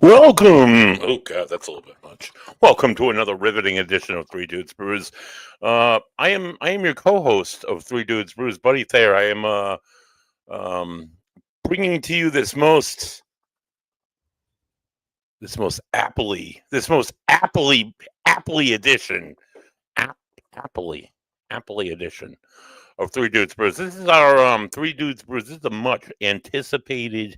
Welcome. Oh God, that's a little bit much. Welcome to another riveting edition of Three Dudes Brews. I am your co-host of Three Dudes Brews, Buddy Thayer. I am um bringing to you this most aptly edition, app, aptly edition of Three Dudes Brews. This is our Three Dudes Brews. This is the much anticipated.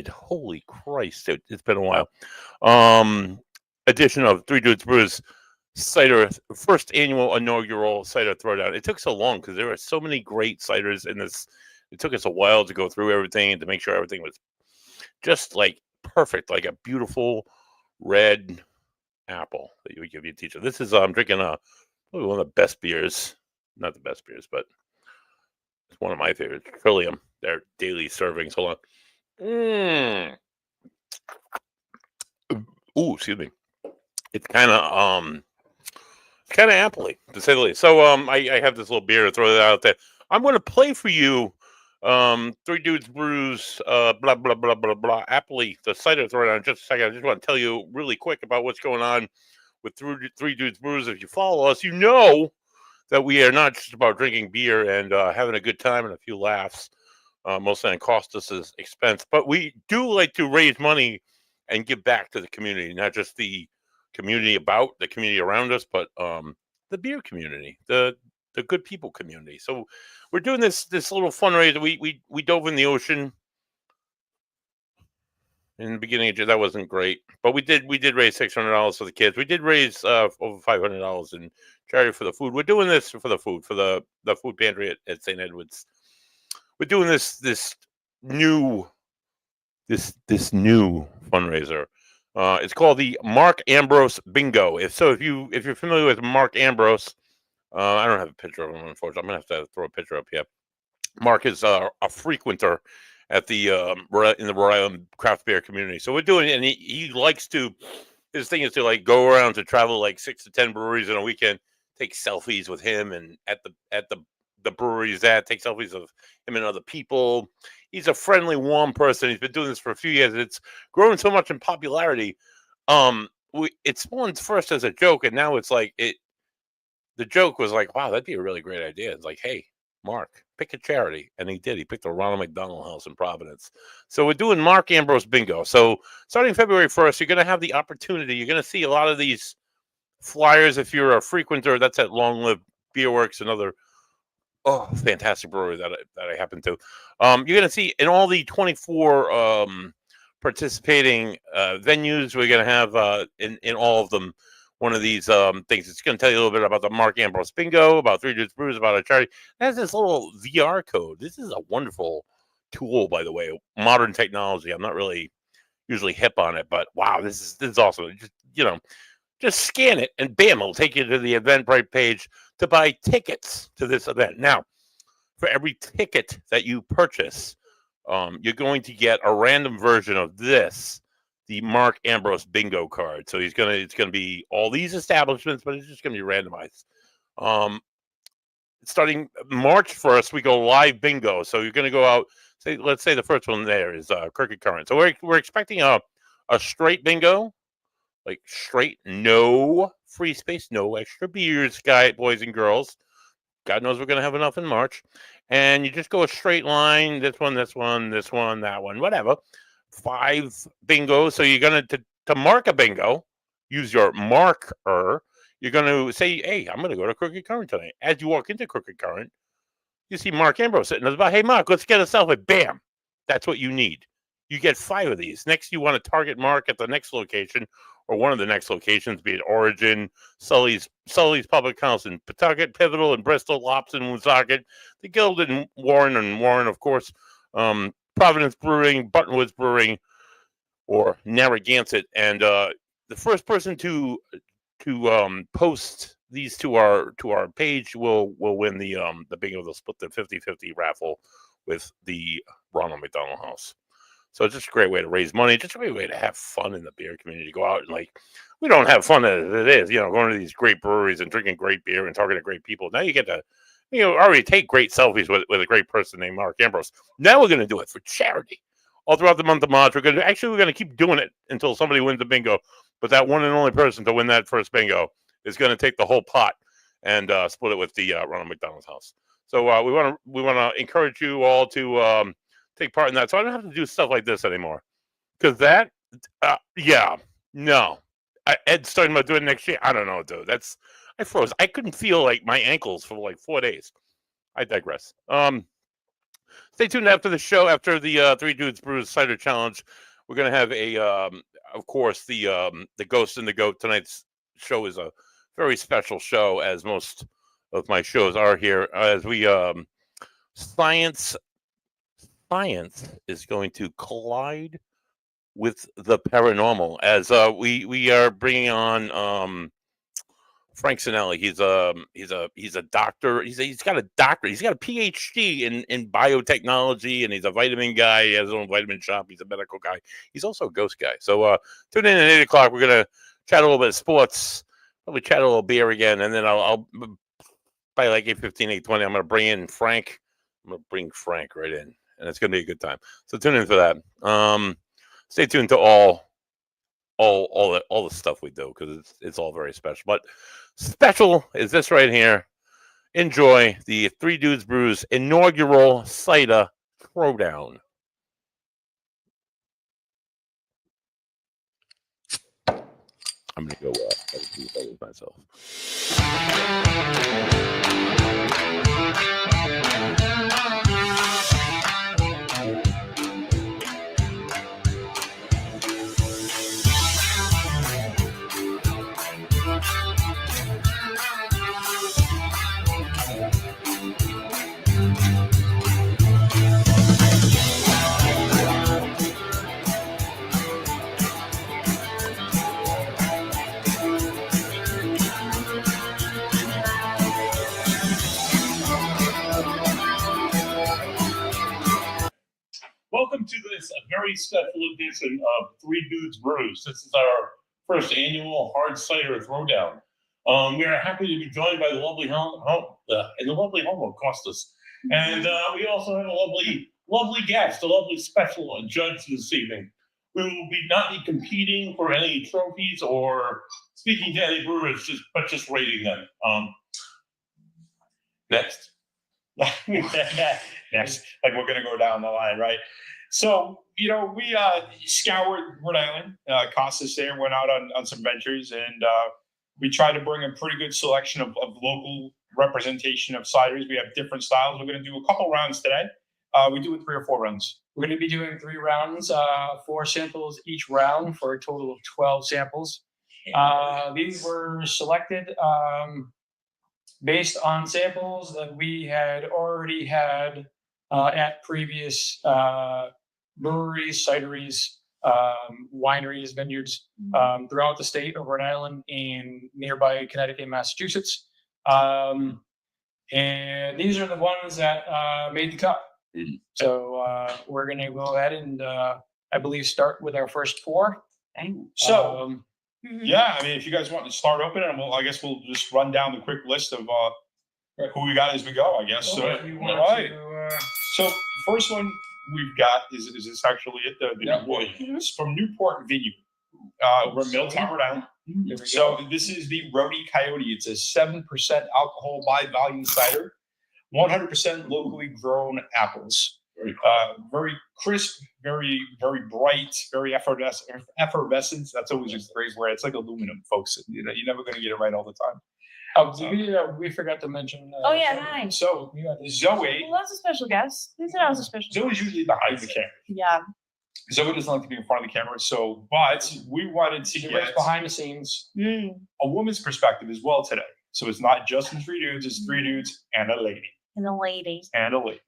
Holy Christ, it's been a while. Um, Edition of Three Dudes Brews cider, first annual inaugural cider throwdown. It took so long because there are so many great ciders in this. It took us a while to go through everything and to make sure everything was just like perfect, like a beautiful red apple that you would give your teacher. This is I'm drinking probably one of the best beers, not the best beers, but it's one of my favorites. Trillium, their daily servings. Hold on. Ooh, excuse me. It's kind of appley, to say the least. So I have this little beer to throw that out there. I'm going to play for you Three Dudes Brews, blah, blah, blah, blah, blah, appley, the cider throwdown in just a second. I just want to tell you really quick about what's going on with Three Dudes Brews. If you follow us, you know that we are not just about drinking beer and having a good time and a few laughs, mostly on Costas' expense, but we do like to raise money and give back to the community, not just the community around us, but the beer community, the good people community. So we're doing this little fundraiser. We dove in the ocean in the beginning of that wasn't great, but we did raise $600 for the kids. We did raise over $500 in charity for the food. We're doing this for the food for the food pantry at St. Edward's. We're doing this new fundraiser. It's called the Mark Ambrose Bingo. If you're familiar with Mark Ambrose, I don't have a picture of him, unfortunately. I'm gonna have to throw a picture up here. Mark is a frequenter at the in the Rhode Island craft beer community. So we're doing, and he likes to. His thing is to like go around to travel like 6 to 10 breweries in a weekend, take selfies with him, and at the breweries take selfies of him and other people. He's a friendly, warm person. He's been doing this for a few years. It's grown so much in popularity. It spawned first as a joke, and now it's like it. The joke was like, wow, that'd be a really great idea. It's like, hey, Mark, pick a charity. And he did. He picked the Ronald McDonald House in Providence. So we're doing Mark Ambrose Bingo. So starting February 1st, you're going to have the opportunity. You're going to see a lot of these flyers if you're a frequenter. That's at Long Live Beer Works, another fantastic brewery that I happen to. You're going to see in all the 24 participating venues, we're going to have in all of them one of these things. It's going to tell you a little bit about the Mark Ambrose Bingo, about Three Dudes Brews, about a charity. It has this little VR code. This is a wonderful tool, by the way. Modern technology. I'm not really usually hip on it, but wow, this is awesome. Just scan it, and bam, it'll take you to the Eventbrite page to buy tickets to this event. Now, for every ticket that you purchase, you're going to get a random version of this, the Mark Ambrose Bingo card. So it's gonna be all these establishments, but it's just gonna be randomized. Starting March 1st, we go live bingo. So you're gonna go out. Let's say the first one there is Crooked Current. So we're expecting a straight bingo, like straight, no free space, no extra beers, boys and girls. God knows we're gonna have enough in March. And you just go a straight line. This one, this one, this one, that one, whatever. 5 bingos. So you're gonna to mark a bingo, use your marker. You're gonna say, "Hey, I'm gonna go to Crooked Current tonight." As you walk into Crooked Current, you see Mark Ambrose sitting at the bar. "Hey, Mark, let's get a selfie." Bam. That's what you need. You get 5 of these. Next, you want to target Mark at the next location or one of the next locations, be it Origin, Sully's Public House in Pawtucket, Pivotal in Bristol, Lops in Woonsocket, the Guild in Warren, of course, Providence Brewing, Buttonwoods Brewing, or Narragansett. And the first person to post these to our page will win the bingo. They'll split the 50-50 raffle with the Ronald McDonald House. So it's just a great way to raise money, just a great way to have fun in the beer community. Go out and we don't have fun as it is, going to these great breweries and drinking great beer and talking to great people. Now you get to, already take great selfies with a great person named Mark Ambrose. Now we're going to do it for charity. all throughout the month of March. We're gonna keep doing it until somebody wins the bingo. But that one and only person to win that first bingo is going to take the whole pot and split it with the Ronald McDonald's House. So we want to encourage you all to take part in that. So I don't have to do stuff like this anymore, because that, no. Ed's talking about doing it next year. I don't know, dude. I froze. I couldn't feel like my ankles for like 4 days. I digress. Stay tuned after the show, after the Three Dudes Brews Cider Challenge. We're gonna have of course, the Ghost and the Goat. Tonight's show is a very special show, as most of my shows are here. As we science is going to collide with the paranormal. As we are bringing on Frank Sinelli. He's a doctor. He's got a doctorate. He's got a PhD in biotechnology, and he's a vitamin guy. He has his own vitamin shop. He's a medical guy. He's also a ghost guy. So tune in at 8 o'clock. We're gonna chat a little bit of sports. Probably chat a little beer again, and then I'll by like 8:15, 8:20, I'm gonna bring in Frank. I'm gonna bring Frank right in, and it's gonna be a good time. So tune in for that. Stay tuned to all the stuff we do, because it's all very special. But special is this right here. Enjoy the Three Dudes Brews inaugural cider throwdown. I'm gonna go do myself. Welcome to this very special edition of Three Dudes Brews. This is our first annual hard cider throwdown. We are happy to be joined by the lovely home of Costas, and we also have a lovely guest, a lovely special judge this evening. We will not be competing for any trophies or speaking to any brewers, but just rating them. Next. Next, like we're gonna go down the line, right? So we scoured Rhode Island. Costas there went out on some ventures, and we tried to bring a pretty good selection of local representation of ciders. We have different styles. We're gonna do a couple rounds today. We do 3 or 4 rounds. We're going to be doing 3 rounds, 4 samples each round for a total of 12 samples. These were selected based on samples that we had already had at previous breweries, cideries, wineries, vineyards throughout the state of Rhode Island and nearby Connecticut and Massachusetts. And these are the ones that made the cut. So we're going to go ahead and I believe start with our first 4. So yeah, I mean, if you guys want to start opening, I guess we'll just run down the quick list of who we got as we go, I guess. So, all right. So first one we've got is this actually it? It's from Newport Vineyard. We're in Middletown, Rhode Island. So this is the Rhody Coyote. It's a 7% alcohol by volume cider, 100% locally grown apples. Very crisp, very bright, very effervescent. That's always a great word. It's like aluminum, folks. You're never going to get it right all the time. We forgot to mention. Hi. So Zoe. Well, that's a special guest. Who said I was a special guest? Zoe's usually behind the camera. Yeah. Zoe doesn't like to be in front of the camera. So, but we wanted to get behind the scenes a woman's perspective as well today. So it's not just the 3 dudes; it's 3 dudes and a lady. And a lady. And a lady.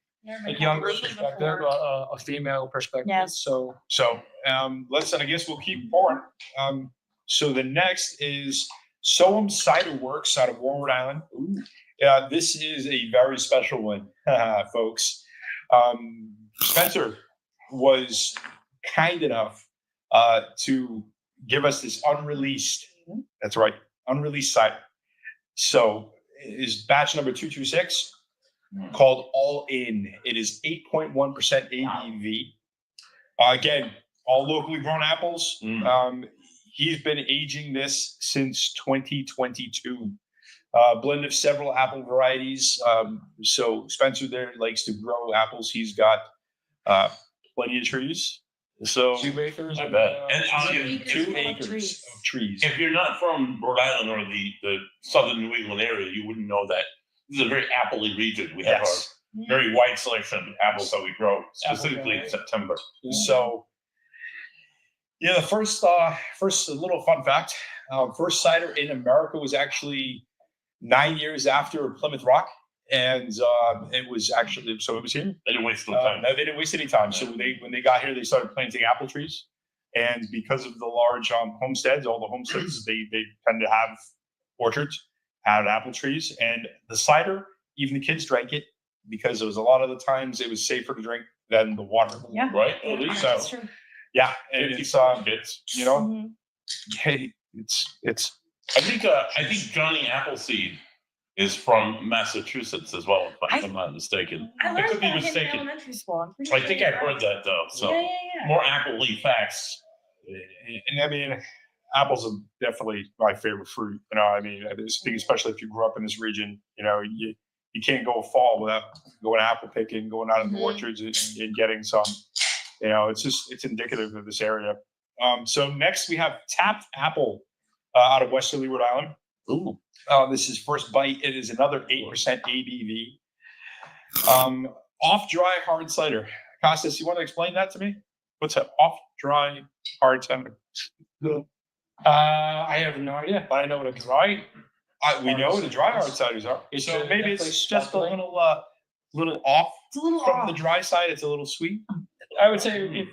A younger perspective, a female perspective. Yes. So I guess we'll keep pouring. So the next is Soam Cider Works out of Warren, Rhode Island. This is a very special one, folks. Spencer was kind enough to give us this unreleased. That's right, unreleased cider. So is batch number 226. Called All In. It is 8.1% ABV. Again, all locally grown apples. Mm. He's been aging this since 2022. Blend of several apple varieties. So Spencer there likes to grow apples. He's got plenty of trees. So 2 acres. I bet. And 2 acres acres of trees. if you're not from Rhode Island or the southern New England area, you wouldn't know that this is a very apple-y region. We have Yes. our very wide selection of apples that we grow, specifically in September. So, yeah, the first little fun fact: first cider in America was actually 9 years after Plymouth Rock, and it was actually it was here. They didn't waste no time. No, they didn't waste any time. So when they got here, they started planting apple trees, and because of the large homesteads, all the homesteads they tend to have orchards, had apple trees, and the cider. Even the kids drank it because it was a lot of the times it was safer to drink than the water. Yeah. Right? At least so. That's true. Yeah, and it's kids. you know, Mhm. hey, it's I think Johnny Appleseed is from Massachusetts as well, if I'm not mistaken. I I learned could be that in mistaken. elementary school. I'm pretty I sure think you're I heard right. that though. So Yeah. more apple-y facts. and I mean, apples are definitely my favorite fruit. You know, I mean, I just think especially if you grew up in this region, you know, you can't go fall without going apple picking, going out in the Mhm. orchards and getting some. You know, it's indicative of this area. So next we have tapped apple out of Westerly, Rhode Island. Ooh. This is First Bite. It is another 8% ABV. Off dry hard cider. Costas, you want to explain that to me? What's an off dry hard cider? I have no idea, but I know what a dry. We know what the dry hard ciders are. It's So maybe definitely it's just a sparkling. little off It's a little from off. the dry side. It's a little sweet. I would say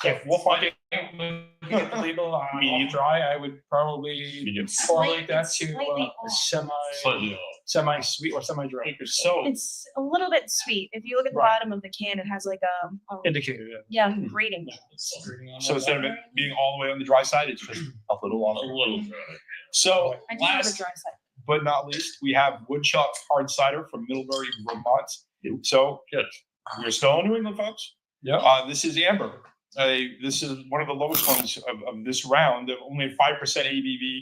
if we'll find it. looking at the label on Medium. dry, I would probably Medium. correlate that It's to slightly a off. Slightly off. semi-sweet or semi-dry. So It's a little bit sweet. If you look at the Right. bottom of the can, it has like a Indicator. yeah grating. so instead of it being all the way on the dry side, it's just a little A on. little. So I do have a last dry side. but not least, we have woodchuck hard cider from Middlebury, Vermont. So Good. we're still in New England, folks. Yeah. This is amber. This is one of the lowest ones of this round. Only 5% ABV,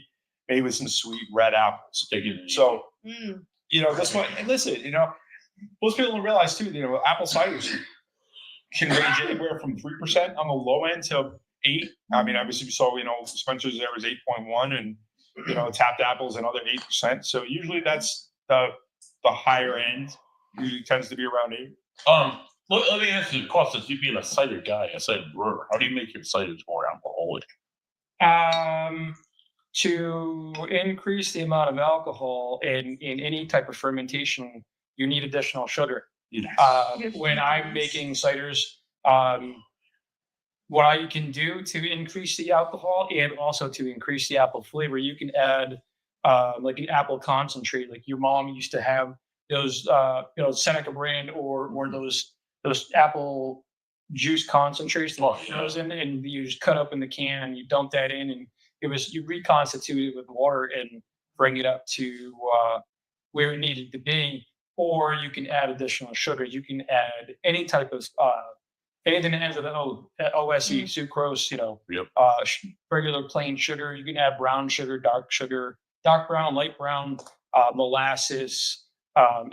made with some sweet red apples. Take it. So Mm. you know this one. And listen, you know, most people don't realize too. You know, apple ciders can range anywhere from 3% on the low end to 8. I mean, obviously we saw Spencer's there was 8.1, and tapped apples another 8%. So usually that's the higher end. Usually tends to be around 8. Let me ask you, Costas, you being a cider guy, a cider brewer, how do you make your ciders more alcoholic? To increase the amount of alcohol in any type of fermentation, you need additional sugar. When I'm making ciders, what I can do to increase the alcohol and also to increase the apple flavor, you can add like an apple concentrate. Like your mom used to have those, Seneca brand or those apple juice concentrates that goes in, and you just cut up in the can and you dump that in, and you reconstitute it with water and bring it up to where it needed to be. Or you can add additional sugar. You can add any type of anything that ends with OSE, sucrose, regular plain sugar. You can add brown sugar, dark brown, light brown, molasses,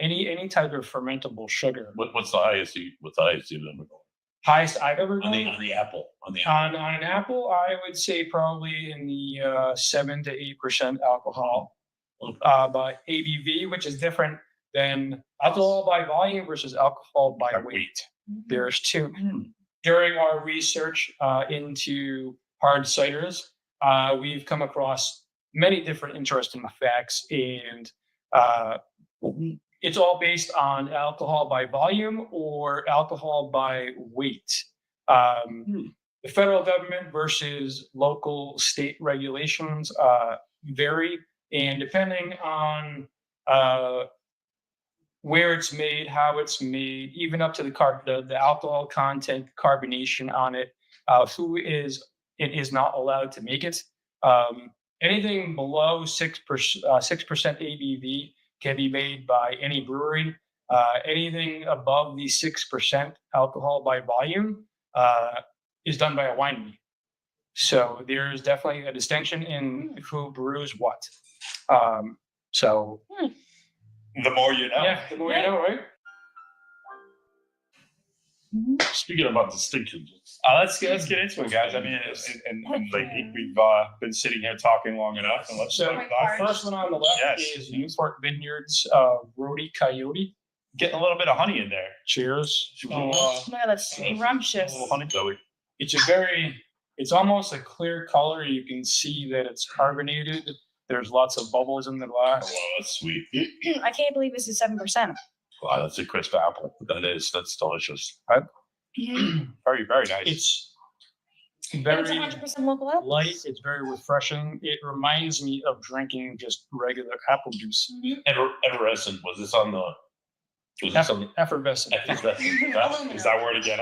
any type of fermentable sugar. What's the highest you've ever gone? Highest I've ever On gone the apple. on an apple, I would say probably in the 7 to 8% alcohol by ABV, which is different than alcohol by volume versus alcohol by weight. There's two. During our research into hard ciders, we've come across many different interesting facts, and it's all based on alcohol by volume or alcohol by weight. The federal government versus local state regulations vary, and depending on where it's made, how it's made, even up to the alcohol content, carbonation on it, who is not allowed to make it. Anything below 6% ABV can be made by any brewery. Anything above the 6% alcohol by volume is done by a winery. So there's definitely a distinction in who brews what. So The more you know. yeah, the more you know, right? Speaking about distinctions, Let's get into it, guys. I mean, and like we've been sitting here talking long enough, and let's So start. our first one on the left Yes. is Newport Vineyards Rhodey Coyote. Getting a little bit of honey in there. Cheers. Oh my God, that's scrumptious. A little honey belly. It's almost a clear color. You can see that it's carbonated. There's lots of bubbles in the oh, glass. wow, that's sweet. I can't believe this is 7%. Wow, that's a crisp apple. That's delicious. Very, very nice. It's And very it's 100% local apple. light. It's very refreshing. It reminds me of drinking just regular apple juice. Effervescent. Was this on the? Was this on the? Effervescent. Effervescent. Is that word again?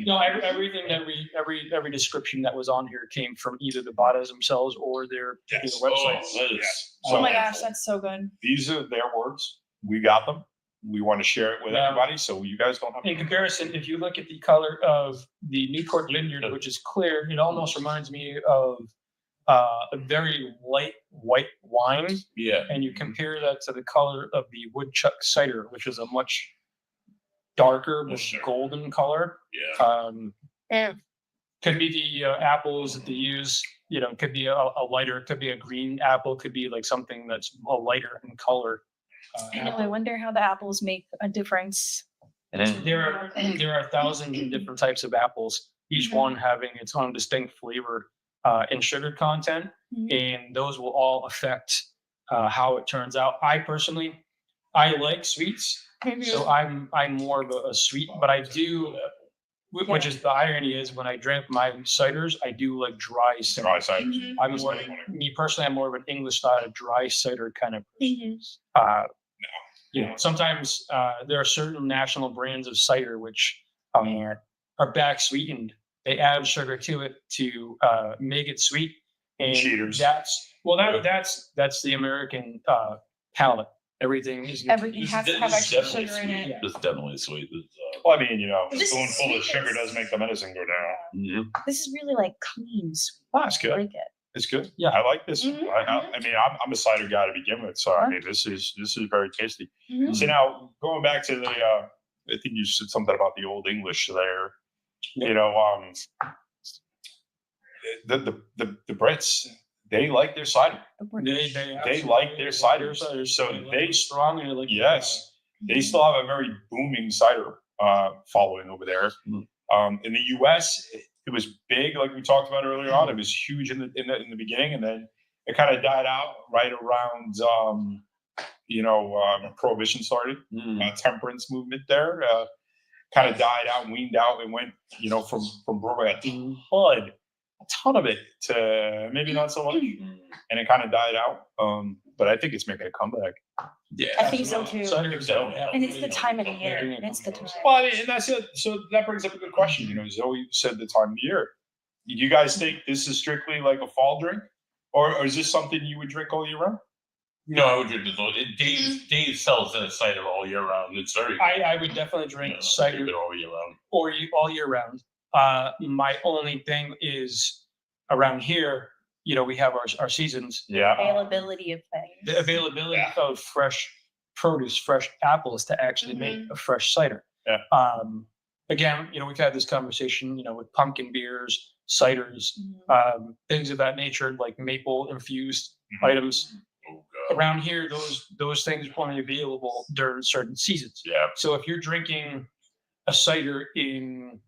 No, everything, every description that was on here came from either the bottles themselves or their Yes. website. that is. Yes. Oh my So gosh, that's so good. these are their words. We got them. We want to share it with Yeah. everybody, so you guys don't have In comparison, if you look at the color of the Newport Vineyard, which is clear, it almost reminds me of a very light white wine. Yeah. And you compare that to the color of the Woodchuck cider, which is a much darker, but Sure. golden color. Yeah. Could be the apples that they use. You know, could be a lighter, could be a green apple, could be like something that's a lighter in color. I know. I wonder how the apples make a difference. There are 1,000 different types of apples, each Mhm. one having its own distinct flavor and sugar content, Mhm. and those will all affect how it turns out. I personally, I like sweets, so I'm more of a sweet, but I do, which is the irony is when I drink my ciders, I do like dry cider. dry cider. Mhm. I'm more, me personally, I'm more of an English style dry cider kind of person. Mhm. You know, sometimes there are certain national brands of cider which are back sweetened. They add sugar to it to make it sweet, and Cheaters. that's the American palate. Everything is Everything has to have This is extra definitely sugar in sweet. it. This is definitely sweet. This, Well, I mean, you know, a This is spoonful of sweet. sugar does make the medicine go down. mhm. This is really like clean sweet. That's I good. like it. It's good. Yeah. I like this. Mhm, I mean, I'm a cider guy to begin with, so I mean, this is very tasty. Mhm. So now going back to the, I think you said something about the Old English there. You know, the Brits, they like their cider. They like their ciders, so they strong and like yes, they still have a very booming cider following over there. In the U.S., it was big, like we talked about earlier on. It was huge in the beginning, and then it kind of died out right around Prohibition started. Temperance movement there kind of died out, weaned out, and went from brewing a ton of it to maybe not so much, and it kind of died out. But I think it's making a comeback. Yeah. I think so too. Cider So- And it's the time of the year. It's the time. Well, I mean, and that's it. So that brings up a good question. You know, Zoe said the time of the year. You guys think this is strictly like a fall drink, or is this something you would drink all year round? No, I would drink this. Dave sells a cider all year round. It's very. I would definitely drink cider Drink it all year round. all year round. My only thing is around here, you know, we have our seasons. Yeah. Availability of things. The availability of fresh produce, fresh apples to actually make a fresh cider. Yeah. Again, you know, we've had this conversation, you know, with pumpkin beers, ciders, Mhm. things of that nature, like maple infused Mhm. items. Oh god. Around here, those things are only available during certain seasons. Yeah. So if you're drinking a cider in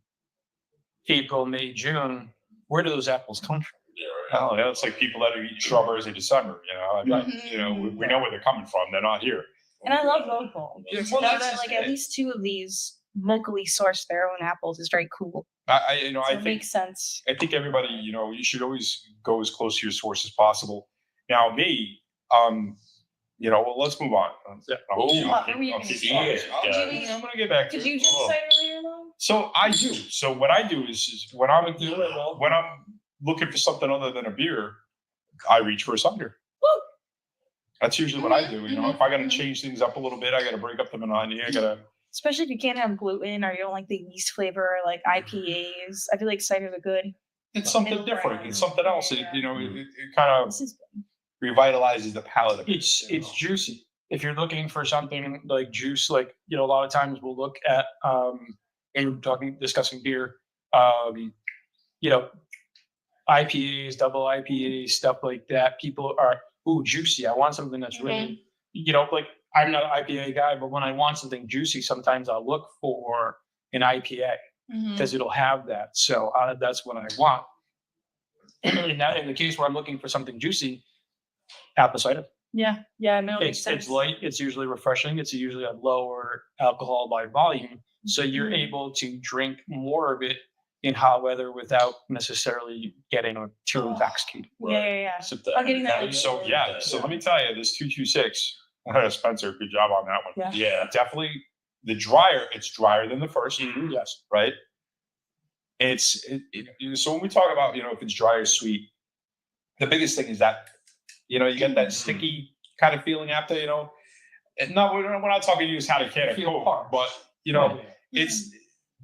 April, May, June, where do those apples come from? Yeah. Oh, yeah. It's like people that are eating strawberries in December. You know, I mean, you know, we know where they're coming from. They're not here. And I love local. Yeah, To well, know that's that just like at it. least 2 of these locally sourced their own apples is very cool. I So I it think makes sense. I think everybody, you know, you should always go as close to your source as possible. Now, me, you know, well, let's move on. Oh, What were you I'll gonna keep- say? I'm going to get back to Did it. you drink Oh. cider later though? So I do. So what I do is when I'm looking for something other than a beer, I reach for a cider. Woo! That's usually what I do. You know, if I got to change things up a little bit, I got to break up the monotony. I got to Especially if you can't have gluten or you don't like the yeast flavor, or like IPAs. I feel like ciders are good. It's something Middle different. ground. It's something else. It, Yeah. you know, it kind of This is revitalizes the palate. Of it, It's you know? juicy. If you're looking for something like juice, like a lot of times we'll look at and discussing beer, you know, IPAs, double IPAs, stuff like that. People are juicy. I want something that's really, like I'm not an IPA guy, but when I want something juicy, sometimes I'll look for an IPA because it'll have that. So that's what I want. In the case where I'm looking for something juicy, apple cider. yeah, no, it makes It's sense. light. It's usually refreshing. It's usually a lower alcohol by volume, so you're able to drink more of it in hot weather without necessarily getting too intoxicated. Yeah. Sip I'm getting that. That- So yeah, so let me tell you, this 226, Spencer, good job on that one. Yeah. Yeah. Definitely it's drier than the first, Yes. right? So when we talk about, if it's dry or sweet, the biggest thing is that, you get that sticky kind of feeling after, and no, we're not talking use how to can of Coke, but it's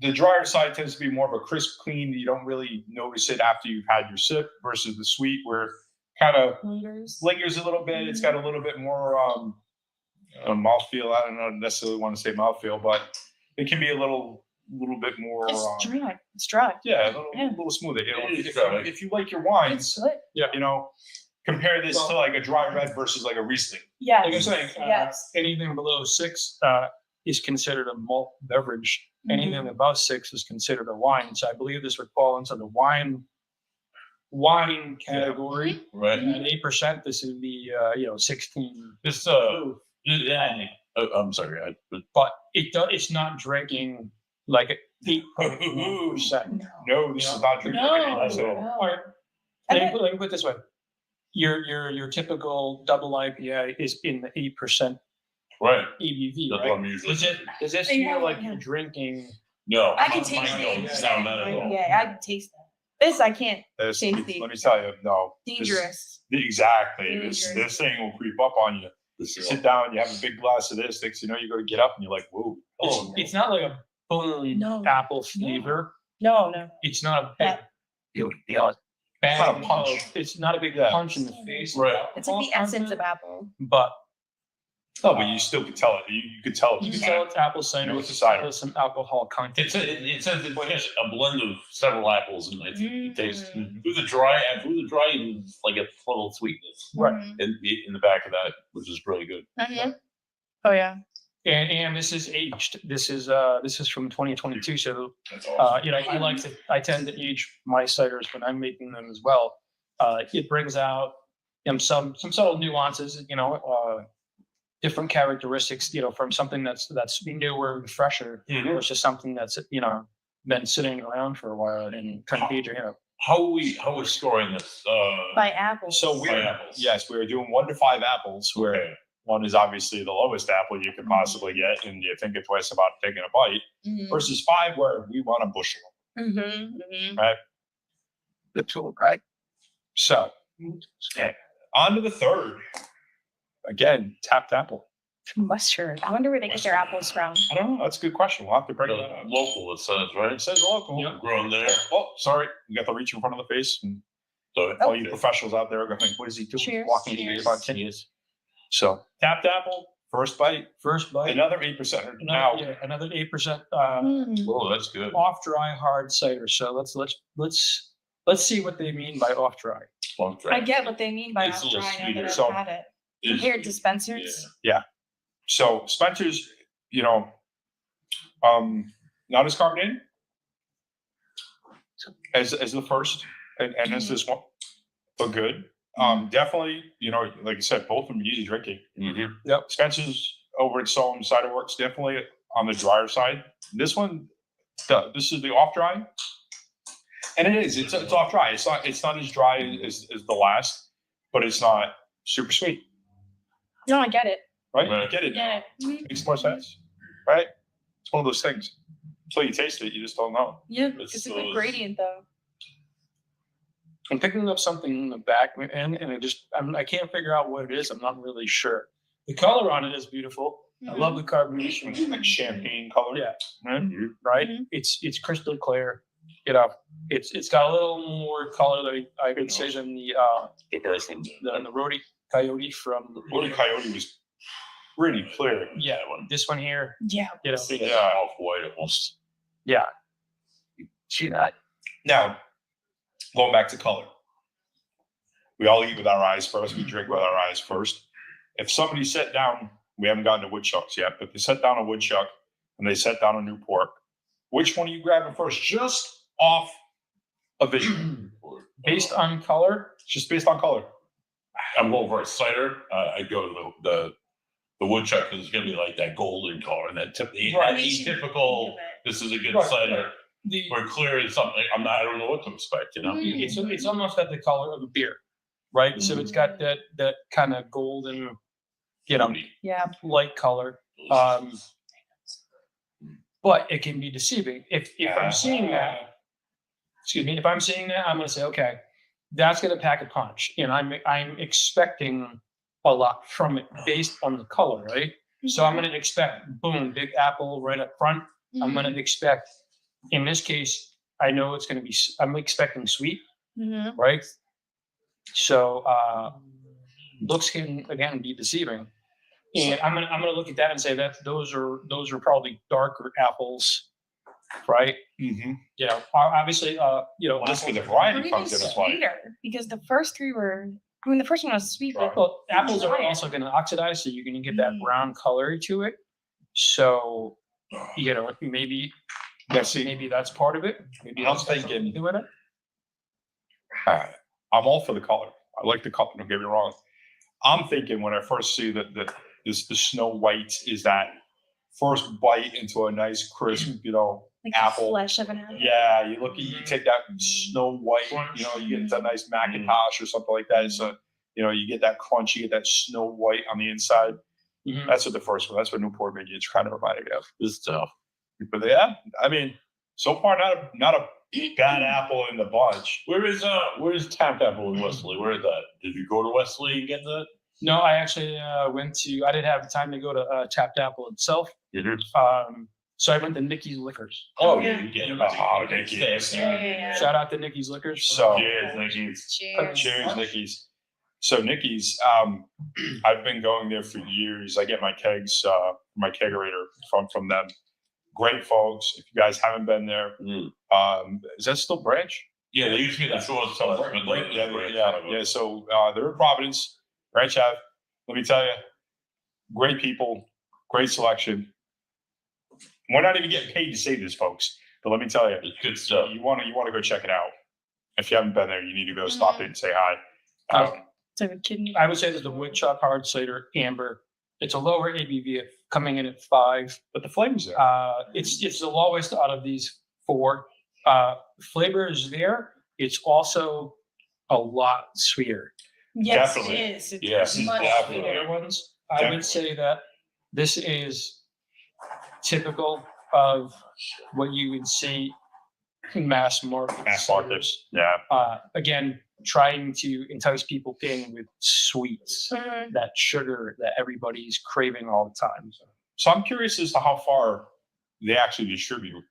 the drier side tends to be more of a crisp, clean. You don't really notice it after you've had your sip versus the sweet where kind of lingers a little bit. It's got a little bit more mouthfeel. I don't know necessarily want to say mouthfeel, but it can be a little bit more. It's dry. It's dry. Yeah, a little smoother. It is dry. If you like your wines, It's good. compare this to like a dry red versus like a Riesling. Yes. Like I'm saying, yes. anything below 6 is considered a malt beverage. Anything above 6 is considered a wine. So I believe this would fall into the wine category. Right. At 8%, this would be 16. This I'm sorry. But it's not drinking like 8%. No, this is not drinking. No. So, All right. Let me put it this way. Your typical double IPA is in the 8% Right. ABV, That's right? what I'm usually. Does this feel like you're drinking? No. I can mine taste don't it. sound that at all. Yeah, I can taste that. This I can't. let Tasty. me tell you, no. Dangerous. Exactly. This Dangerous. thing will creep up on you. This You is- sit down, you have a big glass of this. Next, you go to get up, and you're like, "Whoa!" Oh, It's not like a boom No. apple flavor. No. It's not a big bang. It's not a punch. It's not a big Yeah. punch in the face. Right. It's like the essence of apple. But No, but you still could tell it. You could tell it. you can tell it's apple cider It's a cider. with some alcohol content. It says it's just a blend of several apples, and it tastes Mm. through the dry, it's like a little sweetness Right. in the back of that, which is really good. Oh yeah. And this is aged. This is from 2022. So That's awesome. I tend to age my ciders when I'm making them as well. It brings out some subtle nuances, different characteristics, from something that's newer and fresher versus something that's been sitting around for a while and kind of aging out. How are we scoring this? By apples. So we're doing 1 to 5 apples, where Okay. 1 is obviously the lowest apple you could possibly get, and you think twice about taking a bite, versus 5 where we want a bushel. Right. That's all right. So, on to the third. Again, tapped apple. Mustard. I wonder where they get their apples from. I don't know. That's a good question. We'll have to bring that up. Local, it says, right? It says local. Yep. Grown there. Oh, sorry. You got the reach in front of the face. And So all you professionals out there are going, what is he doing? Cheers. Walking Cheers. into spontaneous. So, tapped apple, first bite, First bite. another 8%. Now, Another 8% Oh, that's good. off dry hard cider. So let's see what they mean by off dry. Long I track. get what they mean by It's a off little dry now sweeter. that So- I've had it. It's- Compared to Spencer's. so Spencer's, not as carbonated as the first, and as this one, but good. Definitely, like I said, both of them easy drinking. Mhm. Spencer's over at Solom Cider Works, definitely on the drier side. This one, this is the off dry, and it's off dry. It's not as dry as the last, but it's not super sweet, No, I get it. right? Right. You get it? Get it. Makes more sense, right? It's one of those things. Until you taste it, you just don't know. Yeah, It's it's a good those- gradient though. I'm picking up something in the back end, and I can't figure out what it is. I'm not really sure. The color on it is beautiful. I love the carbonation. It's like champagne color. Yeah. Mhm. Right. Mhm. It's crystal clear. You know, it's got a little more color than I could say than the Rhodey Coyote from. Rhodey Coyote was pretty clear. Yeah, this one here. Yeah. You know, Yeah, off white almost. yeah. See that? Now, going back to color, we all eat with our eyes first. We drink with our eyes first. If somebody sat down, we haven't gotten to woodchucks yet, but they set down a woodchuck and they set down a Newport, which one are you grabbing first? Just off a visual, Based on color. just based on color. I'm going for a cider. I go to the woodchuck because it's gonna be like that golden color and that Right. atypical. This is a good Right, cider. right. The Where clear is something. I don't know what to expect. You know. it's almost got the color of a beer, right? So it's got that kind of golden, you know, Yeah. light color. But it can be deceiving. If I'm seeing that, if I'm seeing that, I'm going to say, okay, that's going to pack a punch, and I'm expecting a lot from it based on the color, right? So I'm going to expect, boom, big apple right up front. I'm going to expect, in this case, I know it's going to be. I'm expecting sweet, Mm-hmm. right? So looks can again be deceiving. And I'm gonna look at that and say that those are probably darker apples, right? Mm-hmm. You know, obviously, you know, Well, that's where the Or variety even comes into play. sweeter, because the first three were. I mean, the first one was sweet, but well, apples are also going to oxidize, so you're going to get that brown color to it. So, you know, maybe that's part of it. Maybe I'm that's got something to thinking- do with it. I'm all for the color. I like the color. Don't get me wrong. I'm thinking when I first see the Snow White is that first bite into a nice crisp, you know, like apple. the flesh of an apple. Yeah, you look at you take that Snow White, you know, you get that nice Macintosh or something like that. So, you know, you get that crunch, you get that Snow White on the inside. Mhm. That's what the first one. That's what Newport Menu is kind of reminding me of. This stuff. But yeah, I mean, so far not a bad apple in the bunch. Where's Tapped Apple in Wesley? Where is that? Did you go to Wesley and get that? No, I actually went to. I didn't have time to go to Tapped Apple itself. So I went to Nikki's Liquors. Oh yeah, you get it. Oh, Nikki's. Yeah. Shout out to Nikki's Liquors. So Cheers, Nikki's. Cheers. cheers, Nikki's. So Nikki's, I've been going there for years. I get my kegs, my kegerator from them. Great folks. If you guys haven't been there, is that still Branch? Yeah, they used to be the short seller. Yeah. So they're in Providence, Branch Ave. Let me tell you, great people, great selection. We're not even getting paid to say this, folks. But let me tell you, It's good stuff. you want to go check it out. If you haven't been there, you need to go stop in and say hi. So we're kidding. I would say that the Woodchuck Hard Cider Amber. It's a lower ABV, coming in at 5. But the flavor's there. It's the lowest out of these 4. Flavor is there. It's also a lot sweeter. Yes, Definitely. it is. It's Yes, much definitely. sweeter. Other ones, I Definitely. would say that this is typical of what you would see in mass market. Mass market. Yeah. Again, trying to entice people in with sweets, Mhm. that sugar that everybody's craving all the time. So I'm curious as to how far they actually distribute.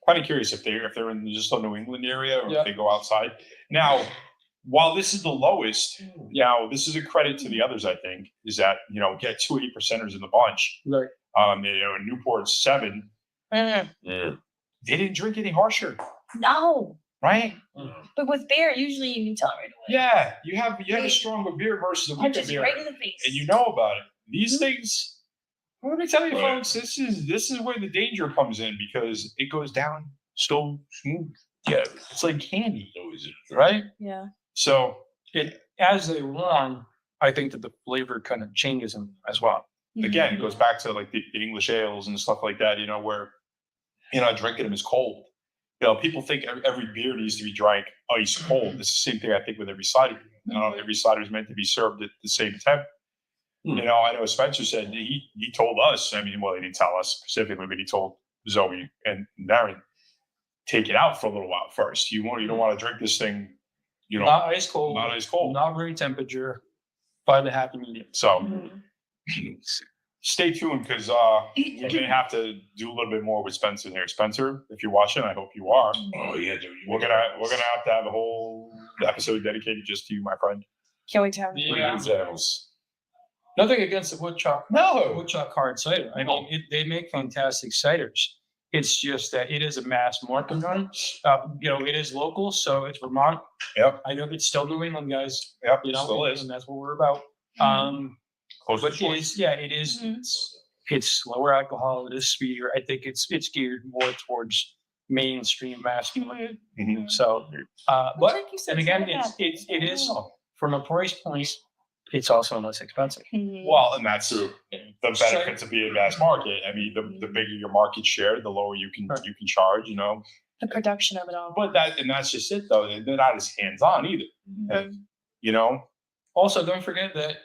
Quite curious if they're in just the New England area or Yeah. if they go outside. Now, while this is the lowest, now this is a credit to the others. I think is that get 2 8%ers in the bunch. Right. Newport's 7. Mhm. Yeah. They didn't drink any harsher, No, right? but with beer, usually you can tell right away. Yeah, you have a stronger beer versus a weaker Punches beer, right in the face. and you know about it. These things. Let me tell you, folks, this is where the danger comes in because it goes down so smooth. Yeah, it's like candy, right? Yeah. So As they run, I think that the flavor kind of changes them as well. again, it goes back to like the English ales and stuff like that. Where drinking them is cold. People think every beer needs to be drank ice cold. It's the same thing I think with every cider. Every cider is meant to be served at the same temp. I know Spencer said he told us. I mean, well, he didn't tell us specifically, but he told Zoe and Darren, take it out for a little while first. You don't want to drink this thing, Not ice cold. not ice cold. Not room temperature. By the happy medium. So Mhm. Stay tuned because we may have to do a little bit more with Spencer here. Spencer, if you're watching, I hope you are. Oh yeah, dude. We're gonna have to have a whole episode dedicated just to you, my friend. Can't wait to have Yeah. Examples. Nothing against the woodchuck. No. Woodchuck hard cider. I mean, they make fantastic ciders. It's just that it is a mass market run. It is local, so it's Vermont. Yep. I know it's still New England, guys. Yep. You know, Still is. and that's what we're about. Close But to it is, yeah, it is. It's lower alcohol. It is sweeter. I think it's geared more towards mainstream mass market. So, but like you said, and again, it's not it is from a price point. It's also less expensive. Well, and that's the benefits of being mass market. I mean, the bigger your market share, the lower you can charge. You know. the production of it all. But that's just it, though. They're not as hands on either. And, you know. Also, don't forget that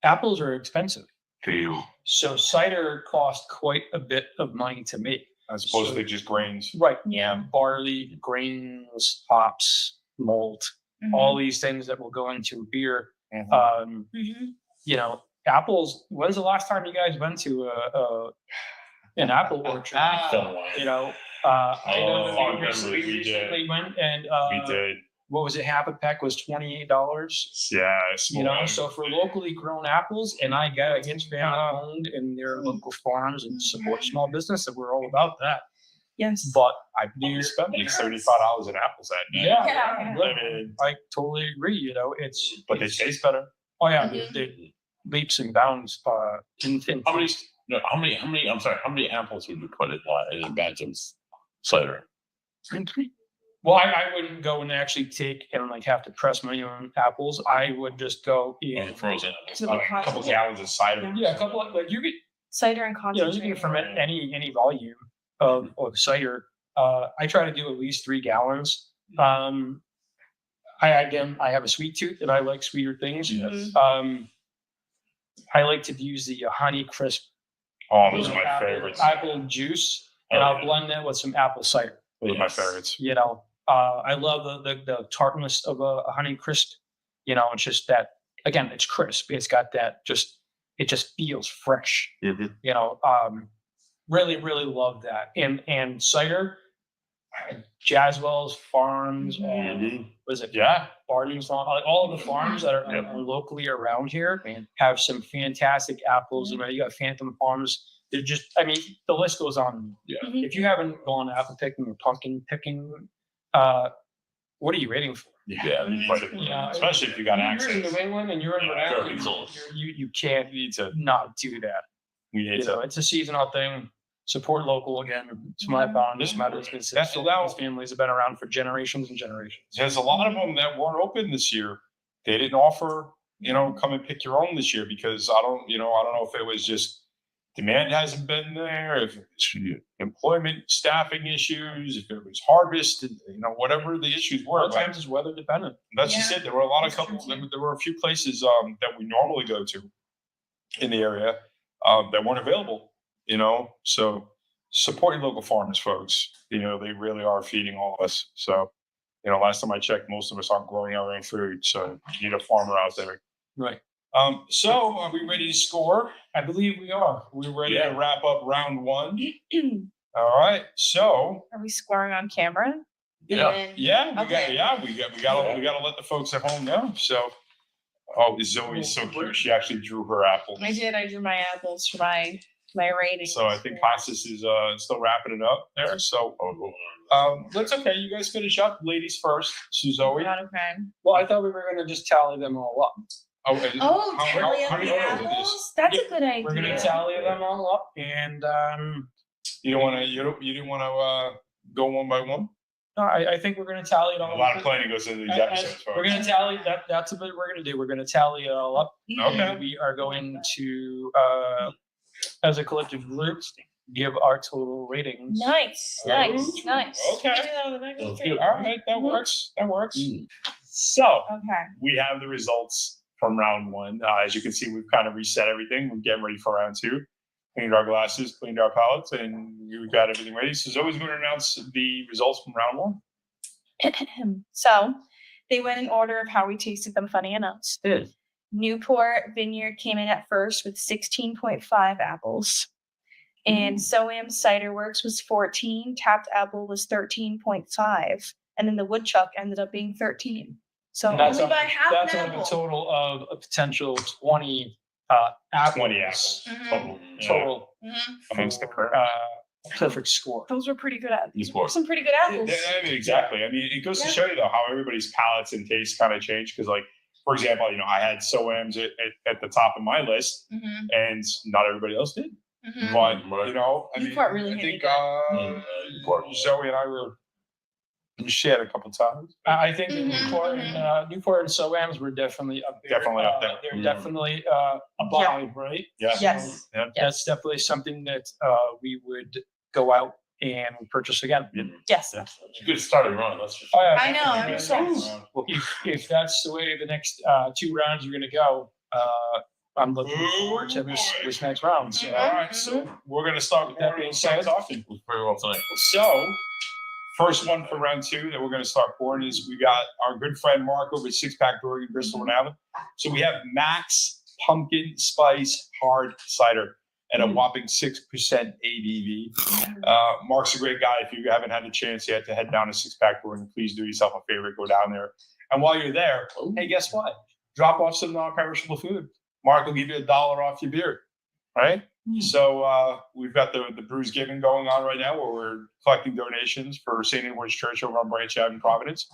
apples are expensive. To you. So cider costs quite a bit of money to make. As opposed to just grains. Right. Yeah. Barley, grains, hops, malt, all these things that will go into beer. Apples. When's the last time you guys went to an apple orchard? I know that we recently went and we did. What was it? Half a peck was $28. Yeah. So for locally grown apples, and I got against family owned and their local farms and support small business, and we're all about that. Yes. But I spent like $75 on apples that night. yeah, I mean, I totally agree. but they taste better. Oh yeah, they leaps and bounds. In How many apples would you put in a batch of cider? Well, I wouldn't go and actually take and have to press my own apples. I would just go in Frozen. A couple gallons of cider. Yeah, a couple of you get cider and concentrate. you can ferment any volume of cider. I try to do at least 3 gallons. I have a sweet tooth and I like sweeter things. Yes. I like to use the honey crisp. Oh, those are my favorites. Apple juice, and I'll blend that with some apple cider. Those are my favorites. I love the tartness of a honey crisp. It's just that, again, it's crisp. It's got that it just feels fresh. Really, really love that. And cider, Jaswell's Farms, was it? Yeah. Barton's Farm, all of the farms that are locally around here have some fantastic apples. You got Phantom Farms. They're just, the list goes on. Yeah. If you haven't gone apple picking or pumpkin picking, what are you waiting for? Especially if you got access. You're in New England and you're in Rhode Island, you can't not do that. It's a seasonal thing. Support local again. It's my found. This matter has been these families have been around for generations and generations. There's a lot of them that weren't open this year. They didn't offer, come and pick your own this year because I don't know if it was just demand hasn't been there, if it's employment, staffing issues, if it was harvest, whatever the issues were. A lot of times it's weather dependent. That's just it. There were there were a few places that we normally go to in the area that weren't available. So support your local farmers, folks. They really are feeding all of us. So, last time I checked, most of us aren't growing our own food. So you need a farmer out there. Right. So are we ready to score? I believe we are. We're ready to wrap up round 1. All right. So are we scoring on camera? We gotta let the folks at home know. So Zoe's so cute. She actually drew her apples. I did. I drew my apples for my rating. So I think Classes is still wrapping it up there. So that's okay. You guys finish up. Ladies first. Zoe. Not okay. Well, I thought we were going to just tally them all up. Tally up the apples? That's a good idea. We're going to tally them all up, and you didn't want to go one by one. No, I think we're going to tally it all. A lot of planning goes into these episodes. We're going to tally that. That's what we're going to do. We're going to tally it all up. Okay. We are going to, as a collective group, give our total ratings. Nice. Okay. All right, that works. So we have the results from round 1. As you can see, we've kind of reset everything. We're getting ready for round 2. Cleaned our glasses, cleaned our palettes, and we've got everything ready. So Zoe's going to announce the results from round 1. So they went in order of how we tasted them, funny enough. Newport Vineyard came in at first with 16.5 apples. And So-Am Cider Works was 14. Tapped Apple was 13.5. And then the Woodchuck ended up being 13. So And that's only by half That's an out of a apple. total of a potential 20 apples. 20 apples. Total Mhm. amongst the perfect score. Those were pretty good apples. These were. Some pretty good apples. I mean, exactly. I mean, it goes to show you though how everybody's palates and tastes kind of change. Because, like, for example, I had So-Ams at the top of my list, Mhm, and not everybody else did. mhm. But Right. I Newport mean, really I hit me think Newport. Zoe and I were shared a couple times. I think that Mhm, Newport and So-Ams were definitely up there. Definitely up there. They're Mhm. definitely a buy, right? Yes. Yes. That's definitely something that we would go out and purchase again. Yes. Yeah. It's a good starting run. That's for Oh, sure. yeah, I know, definitely. I'm excited. If that's the way the next 2 rounds are going to go, I'm looking forward to this next round. So, All right, so we're gonna start with that being said. Talking. It was very well tonight. So, first one for round 2 that we're going to start pouring is we got our good friend Mark over at Six Pack Brewing in Bristol, Rhode Island. So we have Max Pumpkin Spice Hard Cider at a whopping 6% ABV. Mark's a great guy. If you haven't had the chance yet to head down to Six Pack Brewing, please do yourself a favor, go down there. And while you're there, hey, guess what? Drop off some non-perishable food. Mark will give you $1 off your beer, right? So we've got the Brews Giving going on right now, where we're collecting donations for St. Edward's Church over on Branch Ave in Providence.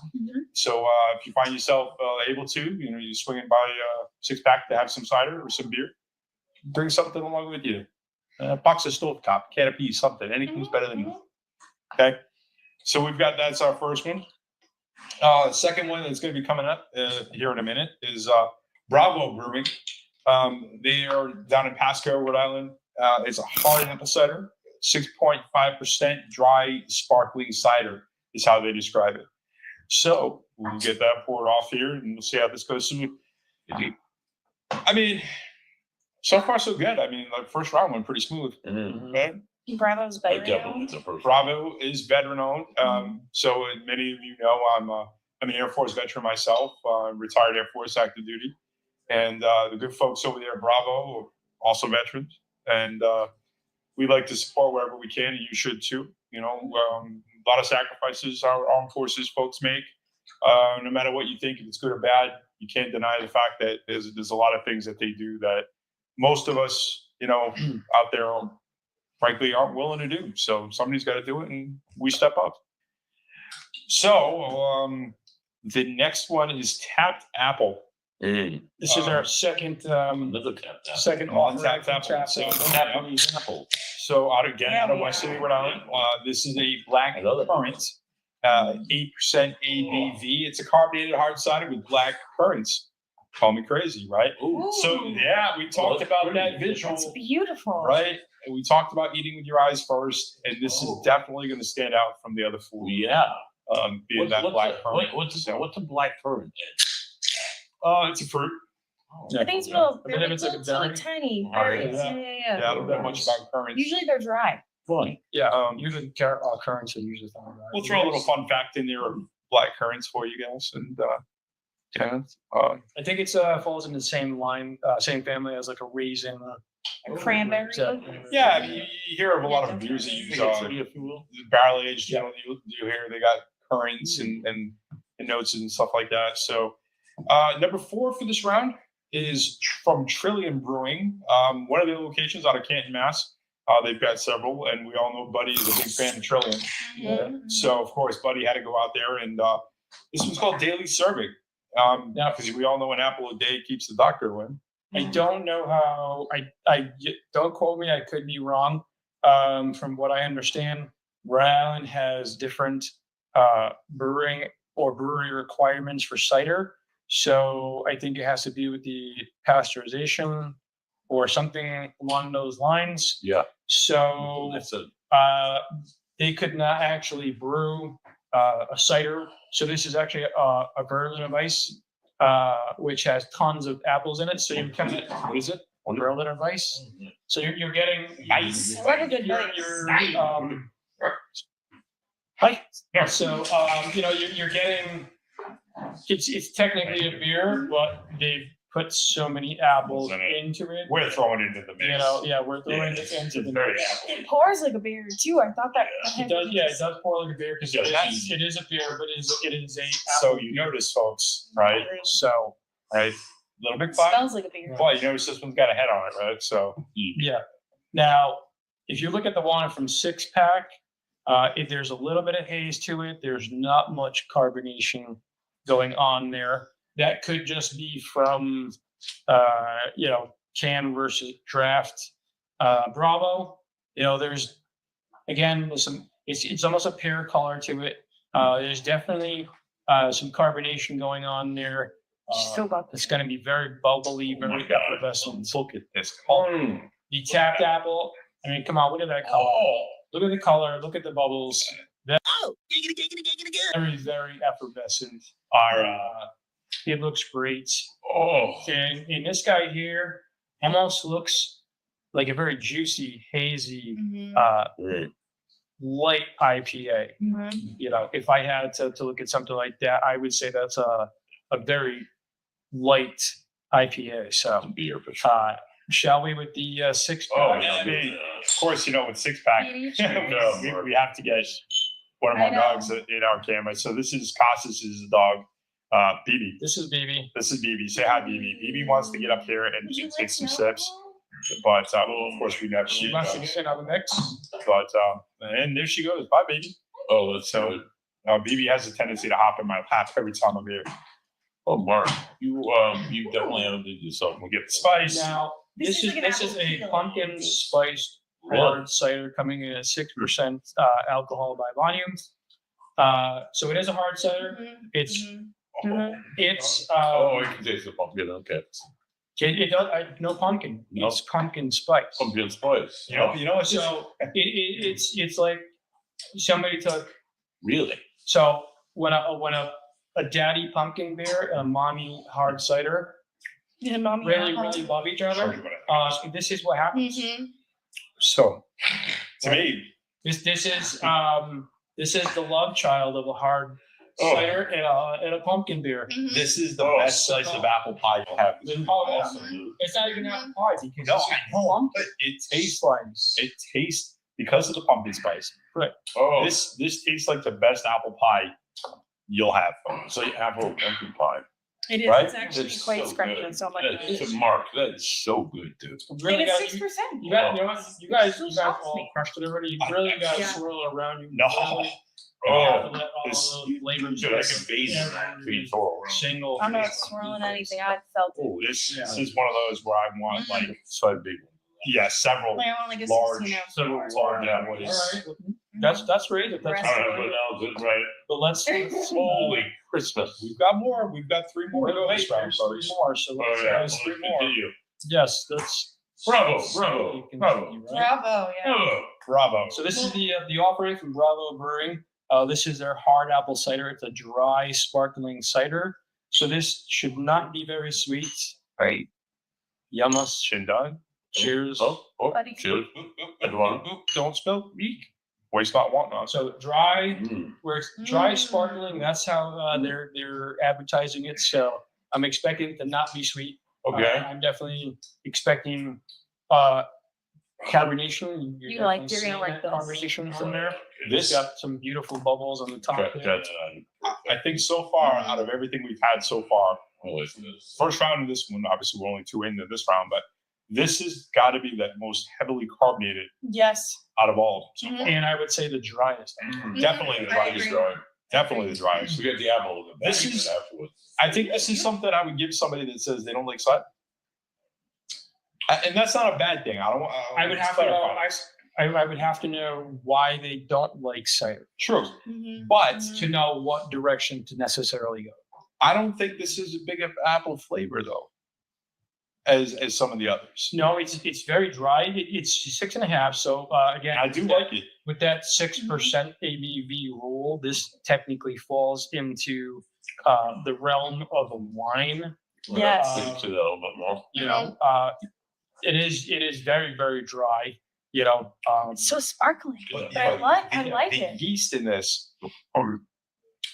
So if you find yourself able to, you swinging by Six Pack to have some cider or some beer, bring something along with you. A box of stovetop, can of peas, something. Anything's better than that. Okay. So that's our first one. Second one that's going to be coming up here in a minute is Bravo Brewing. They are down in Pasco, Rhode Island. It's a hard apple cider, 6.5% dry sparkling cider is how they describe it. So we'll get that poured off here, and we'll see how this goes. I mean, so far so good. I mean, the first round went pretty smooth. Right? Bravo's I better. definitely it's a first. Bravo is veteran owned. So many of you know I'm an Air Force veteran myself, retired Air Force active duty. And the good folks over there at Bravo are also veterans. And we like to support wherever we can, and you should too. A lot of sacrifices our armed forces folks make. No matter what you think, if it's good or bad, you can't deny the fact that there's a lot of things that they do that most of us, out there, frankly, aren't willing to do. So somebody's got to do it, and we step up. So the next one is Tapped Apple. This is our second Another tap. second on offer. Tapped Apple. Japanese apple. So out of West City, Rhode Island. This is a black currant, 8% ABV. It's a carbonated hard cider with black currants. Call me crazy, right? Ooh. So yeah, we talked about that visual, It's beautiful. right? And we talked about eating with your eyes first, and this is definitely going to stand out from the other food. Yeah. Being that black currant. What's a black currant? It's a fruit. I think it's little, I believe it's like a little berry. tiny Oh, berries. yeah. Yeah, I don't know much about currants. Usually they're dry. Funny. Yeah, usually currants are usually found. We'll throw a little fun fact in there of black currants for you guys, and I think it's falls in the same line, same family as like a raisin. Cranberry. yeah. I mean, you hear of a lot of beers that use if you will. barrel aged. You hear they got currants and notes and stuff like that. So number 4 for this round is from Trillium Brewing, one of their locations out of Canton, Mass. They've got several, and we all know Buddy is a big fan of Trillium. So of course, Buddy had to go out there, and this one's called Daily Serving. Because we all know an apple a day keeps the doctor away. I don't know how. I don't quote me. I could be wrong. From what I understand, Rhode Island has different brewing or brewery requirements for cider. So I think it has to be with the pasteurization or something along those lines. Yeah. So That's it. they could not actually brew a cider. So this is actually a Berliner Weiss, which has tons of apples in it. So you kind of, what is it? Berliner Weiss. So you're getting Nice. What a good you're nice. Hi. Yeah. So you're getting it's technically a beer, but they've put so many apples In it. into it. We're throwing it into the mix. You know, yeah, we're throwing it into It's the very mix. apple. It pours like a beer too. I thought that. It does, yeah, it does pour like a beer because Yeah, it is a beer, but it is a So apple you beer. notice, folks, right? So, right, little bit It fun. smells like a beer. Well, you notice this one's got a head on it, right? So, Yeah. Now, if you look at the one from 6-pack, if there's a little bit of haze to it, there's not much carbonation going on there. That could just be from, you know, can versus draft. Bravo, you know, there's some. It's almost a pear color to it. There's definitely some carbonation going on there. Still got It's going to be very bubbly, oh my very God, effervescent. look at this. The tapped apple. I mean, come on, look at that color. Oh, Look at the color. Look at the bubbles. Very, very effervescent. It looks great. oh, And this guy here almost looks like a very juicy, hazy, light IPA. You know, if I had to look at something like that, I would say that's a very light IPA. So, Beer for sure. shall we with the 6-pack? Oh, I yeah. mean, of course, you know, with 6-pack, Yeah. we have to get one of I our know. dogs in our camera. So this is Costas' dog, BB. This is BB. This is BB. Say hi, BB. BB wants to get up here and take some sips, but of course we never. She wants to get in on the mix. But and there she goes. Bye, baby. Oh, that's So- good. BB has a tendency to hop in my lap every time I'm here. Oh, Mark, you definitely handled yourself. We'll get the spice. Now, This is like an this is apple a peel. pumpkin spiced hard cider coming in at 6% alcohol by volume. So it is a hard cider. It's Oh, I can taste the pumpkin. Okay. it does no pumpkin. No. It's pumpkin spice. Pumpkin spice. You know, it's just So it's like somebody took. Really? So when a daddy pumpkin beer and a mommy hard cider Yeah, mommy. really alcohol. really love each other, this is what happens. so to me, This is the love child of a hard Oh. cider and a pumpkin beer. this is the best slice of apple pie you have. Oh, yeah. It's not even apple pie because No, it's I know. pumpkin. But it tastes Like it tastes because of the pumpkin spice. Oh, This tastes like the best apple pie you'll have. so you apple pumpkin pie. It is. Right? It's actually It's quite so scrumptious. Oh my god. That's Mark. That's so good, dude. really And it's got 6%. you got you know what, you guys Still all shocks me. crushed it already. You really got to Yeah. swirl it around. You No. really Oh, have to let all this- those flavors Dude, I mix can base that every between four. single. I'm not swirling anything. I felt it. Oh, this is one of those where I want like So big. several Like, I want like a large, 16 ounce. several bar. large Yeah, apples. All right, that's great. That's Rest. All right, great. but now it's right. But let's Holy Christmas. We've got more. We've got 3 more to go wait, this round, there's folks. 3 more. So Oh, let's yeah. there's 3 more. Continue. Yes, that's Bravo, that's bravo, what we can bravo. do, right? Bravo. Yeah. Oh, Bravo. So this is the offering from Bravo Brewing. This is their hard apple cider. It's a dry sparkling cider. So this should not be very sweet. Right. Yamas. Shindog. Cheers. oh, Buddy. cheers. Everyone. Don't spill. Eek. Waste not, want not. So dry, Mm. where it's dry Mm. sparkling. That's how they're advertising it. So I'm expecting it to not be sweet. Okay. I'm definitely expecting carbonation. You're definitely gonna like seeing that this. carbonation from there. This, Got some beautiful bubbles on the top. That, there. I think so far, out of everything we've had so far, always this. first round of this one, obviously we're only 2 into this round, but this has got to be the most heavily carbonated Yes. out of all of them. Mhm. And I would say the driest. Definitely the I driest. agree. Definitely the driest. We got the apple. The This back is- afterwards. I think this is something I would give somebody that says they don't like cider. And that's not a bad thing. I I would have to know. I would have to know why they don't like cider True. Mhm. But Mhm. to know what direction to necessarily go. I don't think this is a big apple flavor though, as some of the others. No, it's very dry. It's 6.5. So again, I do like it. with that 6% ABV rule, this technically falls into the realm of a wine. Yes. Stick to that a little bit more. You know, it is very very dry. You know, It's so sparkling. But- But I like the it. yeast in this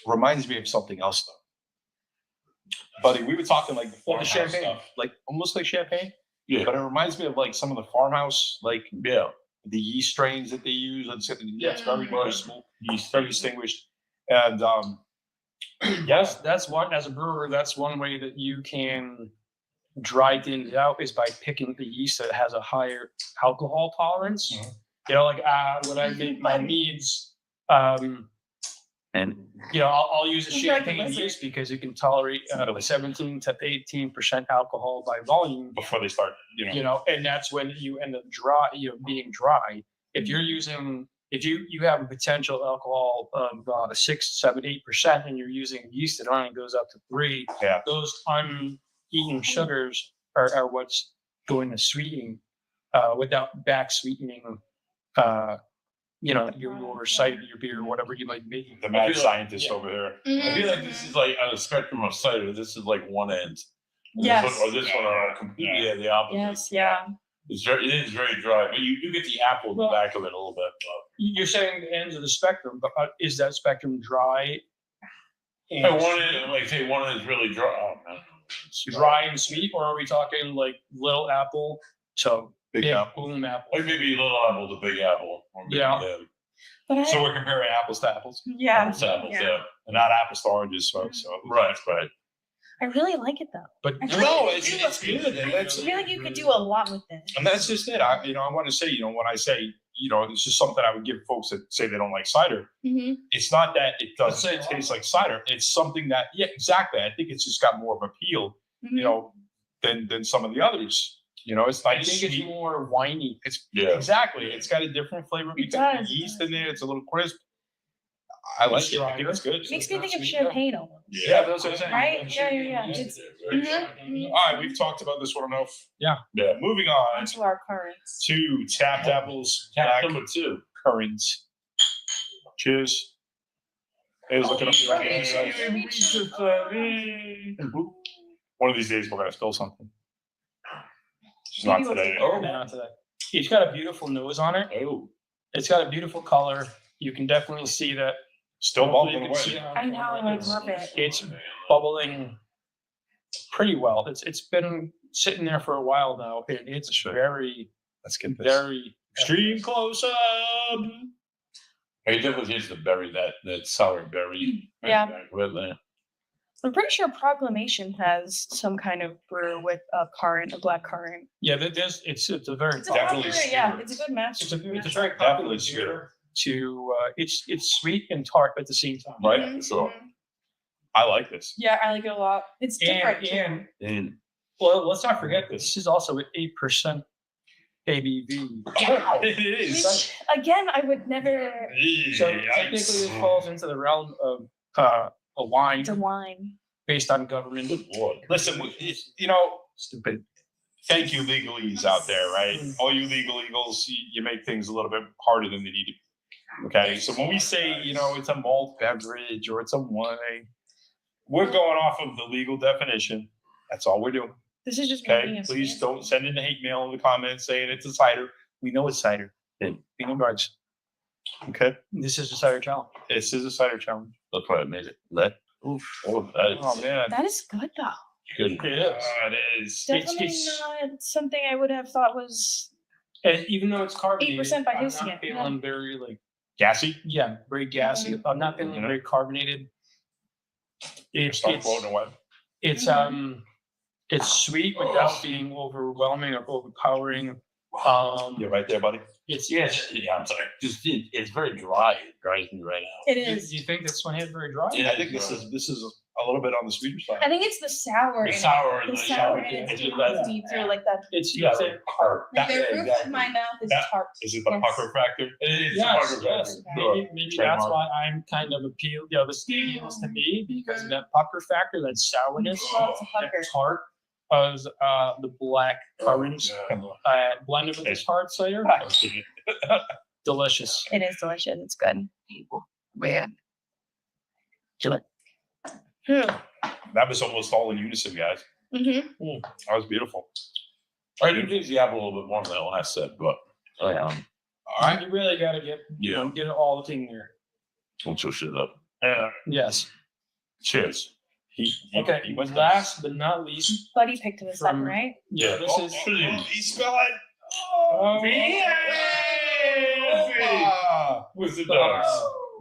reminds me of something else though. buddy, we were talking like the Well, the farmhouse champagne. stuff, like almost like champagne. Yeah. But it reminds me of like some of the farmhouse, like Yeah. the yeast strains that they use. It's very Right. small, very distinguished. And yes, That's one, as a brewer, that's one way that you can dry things out is by picking the yeast that has a higher alcohol tolerance. Mhm. You know, like when I make my meads, and I'll use a champagne yeast because it can tolerate 17 to 18% alcohol by volume. before they start, And that's when you end up being dry. If you're using, if you have a potential alcohol of 6, 7, 8%, and you're using yeast that only goes up to 3, Yeah. those uneaten sugars are what's going to sweeten without back sweetening. Your cider, your beer, or whatever you might be. the mad feel like- scientist over there. I feel like this is like on a spectrum of cider. This is like one end. Yes. This one, or this one are completely the opposite. Yes, yeah. It is very dry, but you do get the apple in the back of it a little bit. You're saying the ends of the spectrum, but is that spectrum dry? But one end, like say one end is really dry. Oh, man. It's Dry and sweet, or are we talking like little apple to Big big apple. boom apple? Like maybe little apple to big apple. Or maybe, Yeah. But I, So we're comparing apples to apples, yeah, Apples to apples, yeah. and not apples to oranges. So Right. I really like it though. But I No, really it's do. good. And I that's feel like you could do a lot with this. And that's just it. I want to say, when I say, it's just something I would give folks that say they don't like cider. Mm-hmm. It's not that it Let's doesn't say taste like cider. It's something that, yeah, exactly. I think it's just got more of appeal, than some of the others. It's I nice, think it's sweet. more whiny. It's Yeah. exactly. It's got a different flavor It because of does. the yeast in there. It's a little crisp. I like it. I think it's good. It makes me not think of sweet, champagne almost. Yeah, that's what I'm saying. Right? Yeah. It's Very Mhm. dry. Mhm. All right, we've talked about this one enough. Yeah. Moving on onto our currents. to tapped apples, Tap black number 2. currants. Cheers. Hey, I was looking up the One of these days we're gonna spill something. It's not today. Oh, not today. It's got a beautiful nose on it. Oh. It's got a beautiful color. You can definitely see that. Still Hopefully bubbling you can see away. it on I know, I camera. love it. It's bubbling pretty well. It's been sitting there for a while now. It's very, Let's get this. very Extreme close up. I definitely taste the berry, that sour berry. Yeah. Back with there. I'm pretty sure Proclamation has some kind of brew with a currant, a black currant. Yeah. It's a very It's a Definitely popular, yeah, sweet. it's a good match. it's a very popular Definitely sweet. beer. It's sweet and tart at the same time. Right? Mhm, sure. mhm. I like this. Yeah, I like it a lot. It's different too. And And well, let's not forget this is also at 8% ABV. It is. Which, again, I would never. So technically, this falls into the realm of a wine It's a wine. based on government. good lord. Listen, Stupid. thank you, legalese out there, right? All you legal eagles, you make things a little bit harder than they need to be. Okay, so when we say, it's a malt beverage or it's a wine, we're going off of the legal definition. That's all we're doing. This is just Okay, making us please fancy. don't send in the hate mail in the comments saying it's a cider. We know it's cider. Be no guards. Okay, This is a cider challenge. this is a cider challenge. That's why I made it. That. Oof. Oh, that is Oh man, That is good though. good. It is. it is. Definitely it's- not something I would have thought was. And even though it's carbonated, 8% by I'm tasting not it, feeling very Gassy. very gassy. I'm not feeling very carbonated. It's Start floating away. it's it's sweet without being overwhelming or overpowering. You're right there, buddy. It's Yes. Yeah, I'm sorry. It's very dry. It dries me right out. It Do is. you think this one is very dry? I think this is a little bit on the sweeter side. I think it's the sour. The in it. sour and The the sour yeah, in it's it's deep, that- deep through like that. It's Yeah, it's a- like tart. Like the Yeah, roof exactly. of my mouth is That- tart. Is it the Yes. pucker factor? It is Yes, harder, yes. sure. Maybe that's Trademark. why I'm kind of appealed. The stadiums to me because of that pucker factor, that sourness, Well, it's a that pucker. tart of the black currants blended with this hard cider. Delicious. It is delicious. It's good. Man. That was almost all in unison, guys. Mm-hmm. That was beautiful. I do taste the apple a little bit more than that last set, but All right. You really got to get it all in there. don't show shit up. Yeah. Yes. Cheers. Okay, he went last but not least, Buddy picked him a second, From- right? yeah, this is. He spelled it. Oh, With the dogs.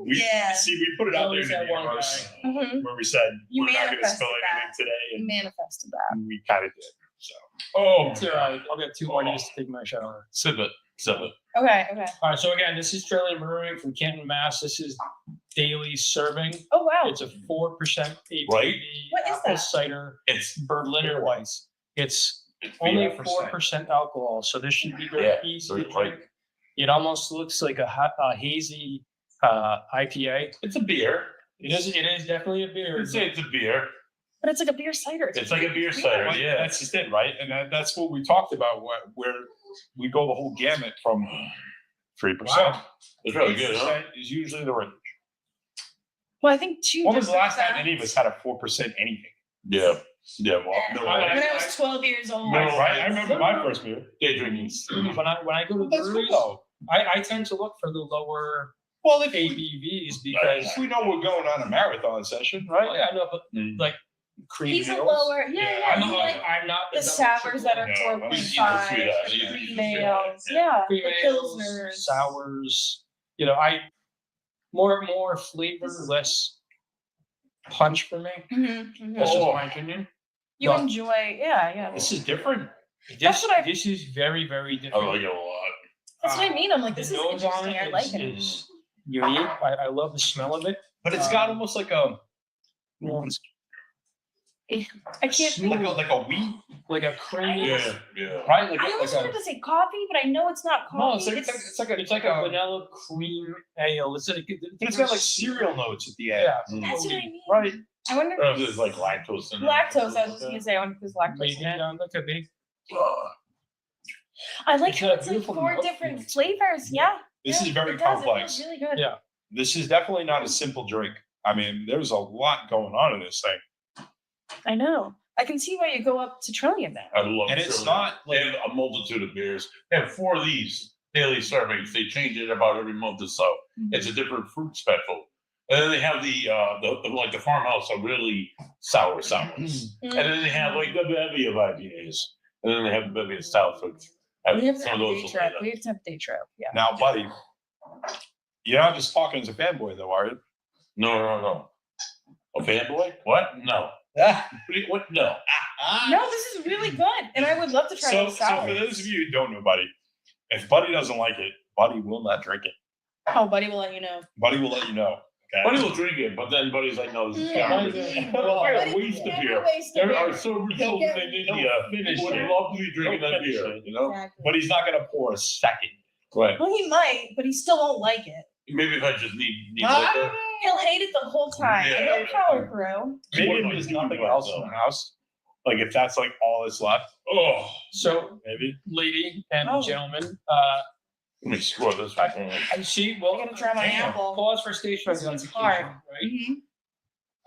We Yeah. see. We put it out there in Always the that one universe guy. Mhm. where we said You we're not going to manifested spell anything that. today, You and manifested that. we kind of did. So, It's all right. I'll get 2 more days to take my shower. Sip it. Okay, okay. All right, so again, this is Trillium Brewing from Canton, Mass. This is daily serving. Oh wow. It's a 4% ABV Right. What is apple that? cider It's Berliner Weiss. It's it's only beer. 4% alcohol, so this should be very Yeah, easy so to it's like- drink. It almost looks like a hazy IPA. It's a beer. It is definitely a beer. I'd say it's a beer. But it's like a beer cider. It's like a beer cider. But Yeah. that's just it, right? And that's what we talked about, where we go the whole gamut from 3%. It's really good, huh? 8% is usually the range. Well, I think two. When was the last time different any of us had a 4% anything? Yeah. Yeah. Well, no, I- When I was 12 years old. No, Right? I remember my first beer. day drinking. When I go to That's good breweries, though. I tend to look for the lower Well, if ABVs because we know we're going on a marathon session, right, right? yeah, I know, but Mm. like cream He's a ales. lower. Yeah. I'm you not, like I'm not the double sours that are No, 4.5. sweet ass, the you- cream you- ales. Yeah. cream The ales, pilsners. sours. You know, I more flavor, less punch for me. Mhm, mhm. That's just Oh. my opinion. You But enjoy. Yeah. This is different. This, what I- this is very, very I different. like it a lot. That's what I mean. I'm like, this The is nose on interesting. I it like is- it. is unique. I love the smell of it. But it's got almost like a I can't think. like a wheat, Like a cream. Yeah. Yeah. right? Like, I almost like wanted to say coffee, but I know it's not coffee. no, it's like a vanilla cream ale. It's like but it's got like cereal notes at the end. Yeah. Mm. That's what I mean. Right. I wonder Or if if there's like lactose in it. lactose. I was just gonna say. I wonder if there's lactose Maybe in it. that could be. I like It's how got a it's like beautiful 4 mouthfeel. different flavors. Yeah. This Yeah, is very it does. It complex. feels really good. Yeah. This is definitely not a simple drink. I mean, there's a lot going on in this thing. I know. I can see why you go up to Trillium now. I love And it's Trillium. not They like have a multitude of beers. They have 4 of these daily servings. They change it about every month or so. Mhm. It's a different fruit special. And then they have the like the farmhouse, a really sour sours. And then they have like the bevy of IPAs. And then they have the bevy of stouts, which We have to some have of a those day will trip. say We have to have a day trip. Yeah. now, buddy. You're not just talking as a fanboy, though, are you? No. A fanboy? What? No. What? No. No, this is really good, and I would love to try So, those so sours. for those of you who don't know Buddy, if Buddy doesn't like it, Buddy will not drink it. Oh, buddy will let you know. Buddy will let you know. Okay? Buddy will drink it, but then Buddy's like, no, this is garbage. Mm. Well, I Buddy waste can of never beer. waste a There beer. are sober He'll children get- in India finish would it. love to be drinking Don't that finish beer, it. you know? Exactly. But he's not going to pour a second. Right. Well, he might, but he still won't like it. Maybe if I just need Ah! liquor. He'll hate it the whole time. Yeah. And he'll power through. Maybe What if am I there's doing nothing with else in myself? the house, like if that's like all that's left, Oh, So, maybe. lady and Oh. gentlemen, let me score this one. I see. I'm Well, gonna try my Damn. apple. pause for station This one's identification, hard. right? Mhm.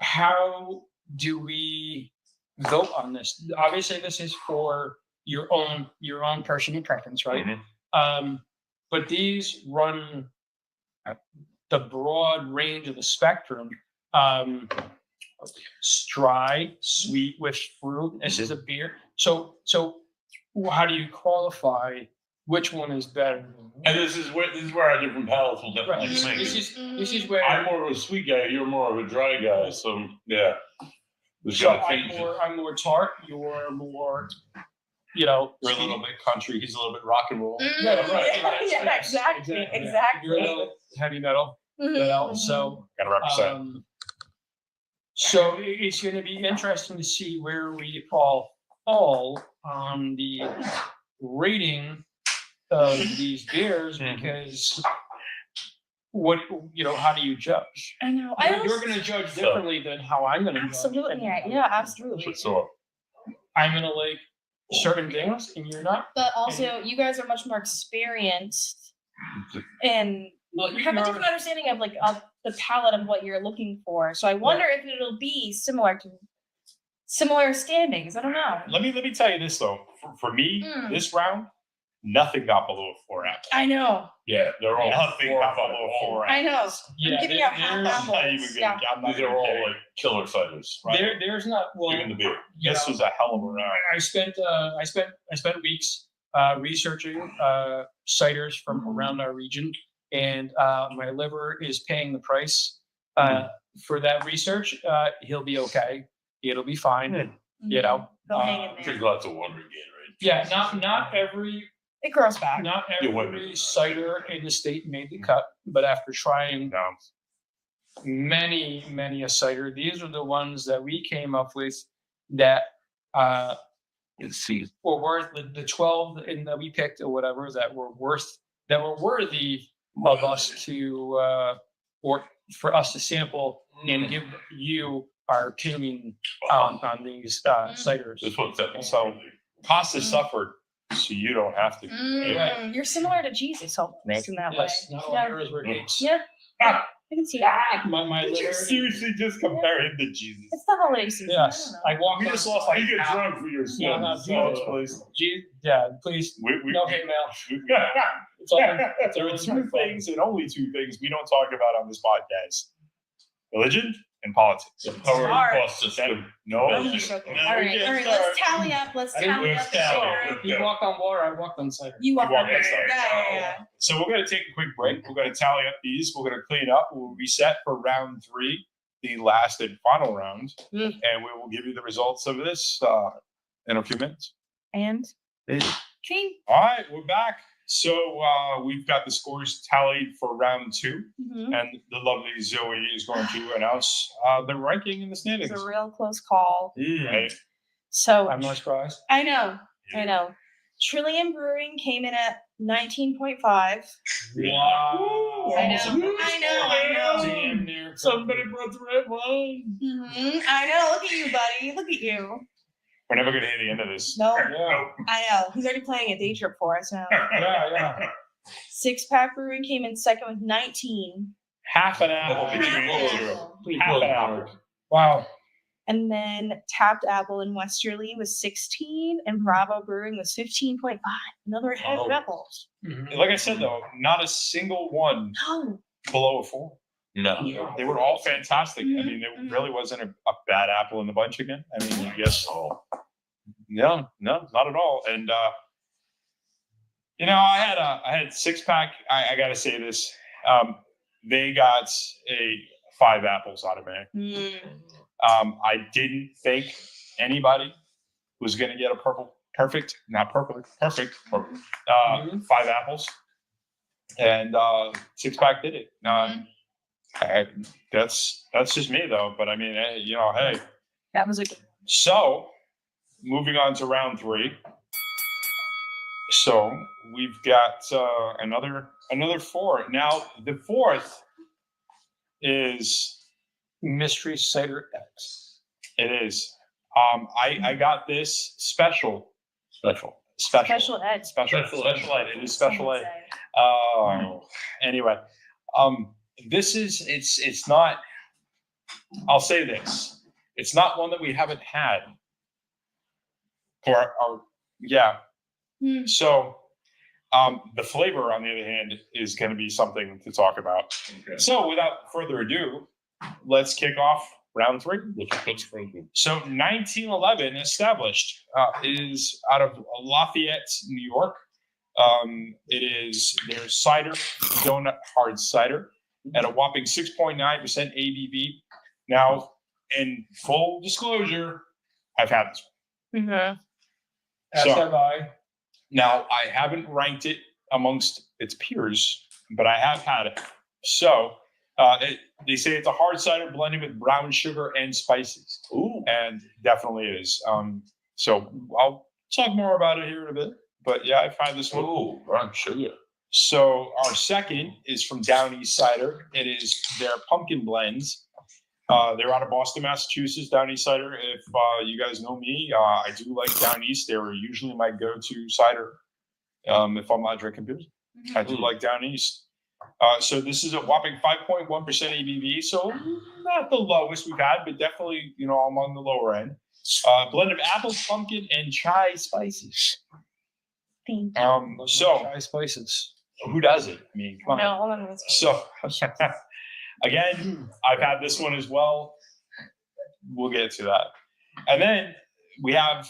How do we vote on this? Obviously, this is for your own personal preference, right? Mhm. But these run the broad range of the spectrum. Dry, sweet with fruit. This is a beer. So how do you qualify which one is better? And this is where our different palates will definitely Right. swing. This is where I'm more of a sweet guy. You're more of a dry guy. So yeah, there's so gotta change it. I'm more tart. You're more, you know, We're a little bit country. He's a little bit rock and roll. Mm, Yeah, right. Yeah, exactly. Exactly. You're a little heavy metal. Mhm, You know, mhm. so Got to represent. so it's going to be interesting to see where we fall on the rating of these beers Mhm. because how do you judge? I know. You're going to judge differently than how I'm going to judge. Absolutely. Yeah, absolutely. So I'm going to like certain things and you're not. But also, you guys are much more experienced, and Well, you have a different understanding of of the palette of what you're looking for. So I wonder if it'll be similar standings. I don't know. Let me tell you this though. For me, Mm. this round, nothing got below 4 apples. I know. Yeah, they're all Nothing got below 4 I apples. know. Yeah, I'm giving there- out half there's apples. I'm not even Yeah. gonna, I'm not These are even all kidding. like killer ciders. Right. There's not well. Even the beer. you This know, was a hell of a round. I spent weeks researching ciders from around our region, and my liver is paying the price for that research. He'll be okay. It'll be fine. You know. Go hang in Drink there. lots of water again, right? Yeah, not every It grows back. not You're welcome. every cider in the state made the cut, but after trying No. many a cider, these are the ones that we came up with that See, were worth the 12 and that we picked or whatever that were worthy of us to or for us to sample and give you our opinion on these ciders. this one's that. So Pasta suffered, so you don't have to. You're similar to Jesus, I'll imagine that way. Yes, not all Yeah. heroes wear capes. Yeah. I can see that. My liver. Seriously, just compare him to Jesus. It's the holiday season. Yes, I don't know. I walked. We just lost like You get half- drunk for your No, no, sins. please. Yeah, please. We, No hate mail. we, It's all, there are two things and only two things we don't talk about on this podcast: religion and politics. Power Hard. cost system. No, All No, right, we can't let's tally up. Let's tally Let's up. the tally. sugar. You walked on water. I walked on cider. You walk You walk on on this. cider. Yeah. So we're going to take a quick break. We're going to tally up these. We're going to clean up. We'll reset for round 3, the last and final round, Mm. and we will give you the results of this in a few minutes. And clean. All right, we're back. So we've got the scores tallied for round 2, Mhm. and the lovely Zoe is going to announce the ranking in the It's standings. a real close call. Right? So I'm not surprised. I know. Trillium Brewing came in at 19.5. Wow. I know. Damn near. Somebody brought the red wine. I know. Look at you, buddy. Look at you. We're never going to hit the end of this. No, Yeah. I know. He's already playing a day trip for us now. Yeah. Six Pack Brewing came in second with 19. Half an That'll hour. be Half an hour. Wow. And then Tapped Apple in Westerly was 16, and Bravo Brewing was 15.5. Another half Oh. apples. Mhm. Like I said, though, not a single one No. below a 4. No. They were all fantastic. I Mhm, mean, there mhm. really wasn't a bad apple in the bunch again. I mean, I guess Oh. no, not at all. And I had 6-pack. I got to say this. They got a 5 apples out of me. Mm. I didn't think anybody was going to get a perfect 5 apples, and 6-pack did it. That's just me though. But I mean, hey. That was a good So, moving on to round 3. So we've got another 4. Now the 4th is Mystery Cider X. it is. I got this special ed. special ed. Special ed. It is special Someone ed. said. Anyway, this is it's not. I'll say this. It's not one that we haven't had. Hmm. So, the flavor, on the other hand, is going to be something to talk about. Okay. So, without further ado, let's kick off round 3. So, 1911 established is out of Lafayette, New York. It is their cider, donut hard cider, at a whopping 6.9% ABV. Now, in full disclosure, I've had this one. Mhm. As So- have I. Now, I haven't ranked it amongst its peers, but I have had it. So, they say it's a hard cider blended with brown sugar and spices. Ooh. And definitely is. So, I'll talk more about it here in a bit. But yeah, I've had this one. Ooh, brown sugar. So, our second is from Down East Cider. It is their pumpkin blends. They're out of Boston, Massachusetts, Down East Cider. If you guys know me, I do like Down East. They were usually my go-to cider if I'm not drinking beers. I do like Down East. So this is a whopping 5.1% ABV. So not the lowest we've had, but definitely, among the lower end. Blend of apple, pumpkin, and chai spices. Thank you. So Try spices. who does it? I mean, come on. No, hold on. Let's- So again, I've had this one as well. We'll get to that. And then we have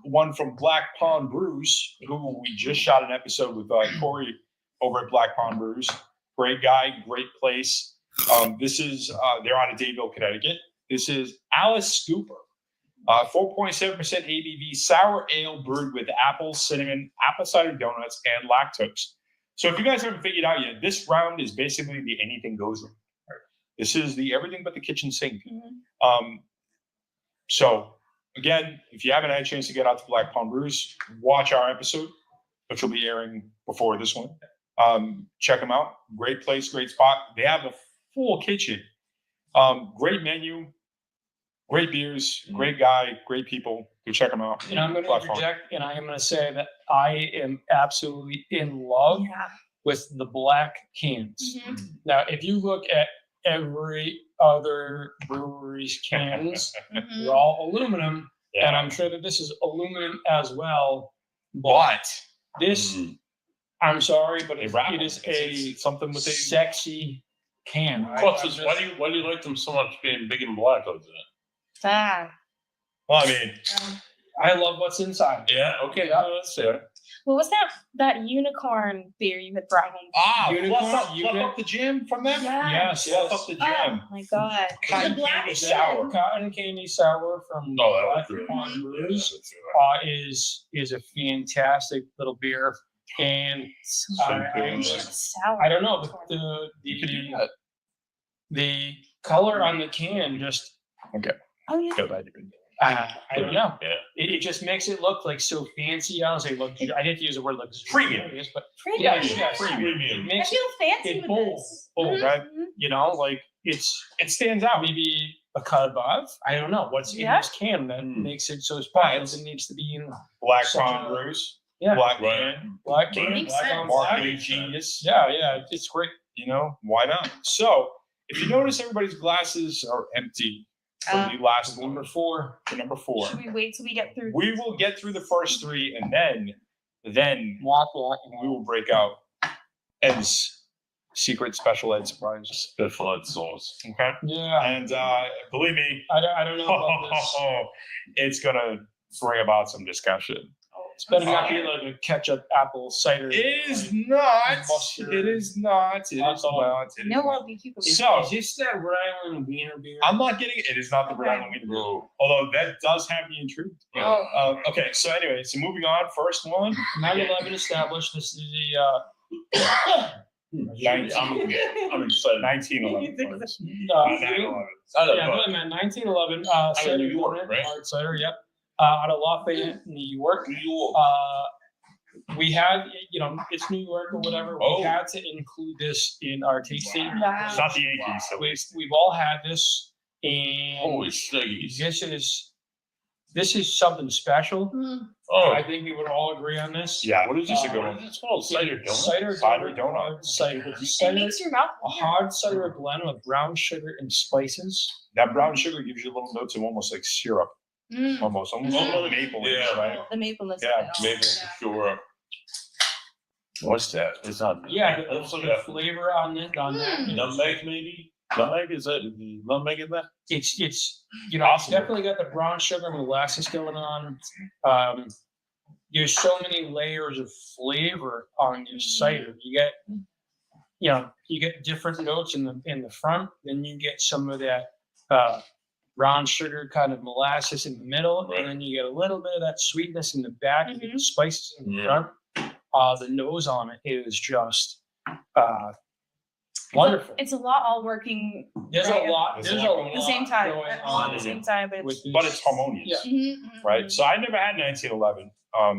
one from Black Pond Brews, who we just shot an episode with Corey over at Black Pond Brews. Great guy, great place. This is they're out of Dayville, Connecticut. This is Alice Scooper, 4.7% ABV sour ale brewed with apple, cinnamon, apple cider donuts, and lactose. So if you guys haven't figured out yet, this round is basically the anything goes round. This is the everything but the kitchen sink. So again, if you haven't had a chance to get out to Black Pond Brews, watch our episode, which will be airing before this one. Check them out. Great place, great spot. They have a full kitchen. Great menu, great beers, great guy, great people. Go check them out. And I'm going to Black Pond. interject, and I am going to say that I am absolutely in love Yeah. with the black cans. Mhm. Now, if you look at every other brewery's cans, Mhm. they're all aluminum, and Yeah. I'm sure that this is aluminum as well. But This, I'm sorry, but they it wrap is it's something with the sexy can. Plus, why do you like them so much being big and black like that? Ah. well, I mean, I love what's inside. Yeah, okay, Yeah. no, that's fair. What was that unicorn beer you had brought home? Unicorn, fluff up the jam from them. Yes, Fluff yes. up the Oh jam. my god. Cotton The black candy can. sour. Cotton candy sour from No, that was Black good. Pond Yeah, Brews that's fair. is a fantastic little beer, and So I sour. I don't know, but the color on the can just Oh yeah. I don't know. Yeah. It just makes it look like so fancy. I don't say look. I didn't use the word luxurious, Premium. but Pretty. yeah, Premium. yes, Premium. it I makes it, feel fancy it with bold, this. bold, Mhm, right? mhm. you know, like it stands out. Maybe a cut above. I don't know what's in Yeah. this can that Mm. makes it so special. It needs to be in Black Such Pond a- Brews. yeah. Black Right. can. black can, Makes black on sense. black. Marketing genius. Yeah, it's great. You know, why not? So if you notice everybody's glasses are empty for the last one, Number 4. for number 4. Should we wait till we get through? We will get through the first 3 and then Walk. we will break out Ed's secret special Ed surprise. Spiffle sauce. Okay. Yeah, And believe me, I don't know about this. it's gonna bring about some discussion. It's better not be like a ketchup apple cider. It is not. Mustard. It is not. It is Hot dog. not. It is No not. more cucumber. So- Is this that Rhode Island Wiener beer? I'm not getting it. It is not the Rhode Island Wiener Beer. Although that does have me intrigued. Oh. Okay, so anyway, so moving on. First one. 9/11 established. This is the I'm excited. 1911. first. uh, 9/11. I don't yeah, know. really, man. 1911. Cider New York, donut, right? hard cider. Yep. Out of Lafayette, New York. New York. We had, it's New York or whatever. Oh. We had to include this in our tasting. It's Wow. not the Yankees. So We've all had this, and Holy stiggies. this is something special. Mm. Oh, I think we would all agree on this. yeah. What is this? A good what one. is this called? Cider donut? Cider Cider donut. donut. Hard cider. It Cider, makes your mouth a hard cider blend with brown sugar and spices. That brown sugar gives you little notes of almost like syrup, Mm. almost Mhm. like maple. Yeah. Right. The maple is Yeah, Maple syrup. What's that? It's not. Yeah, Let's look the at flavor on that. nutmeg, maybe. Nutmeg is that nutmeg in that? It's it's Possible. definitely got the brown sugar and molasses going on. There's so many layers of flavor on your cider. You get different notes in the front, then you get some of that brown sugar kind of molasses in the middle, Right. and then you get a little bit of that sweetness in the back, you get the spices in the Yeah. front. The nose on it is just wonderful. It's a lot all working There's right a lot. There's There's a a lot lot at the same time. going All at on the same time, but with it's this. But it's harmonious. Yeah. Mhm, mhm, Right. mhm. So I never had 1911.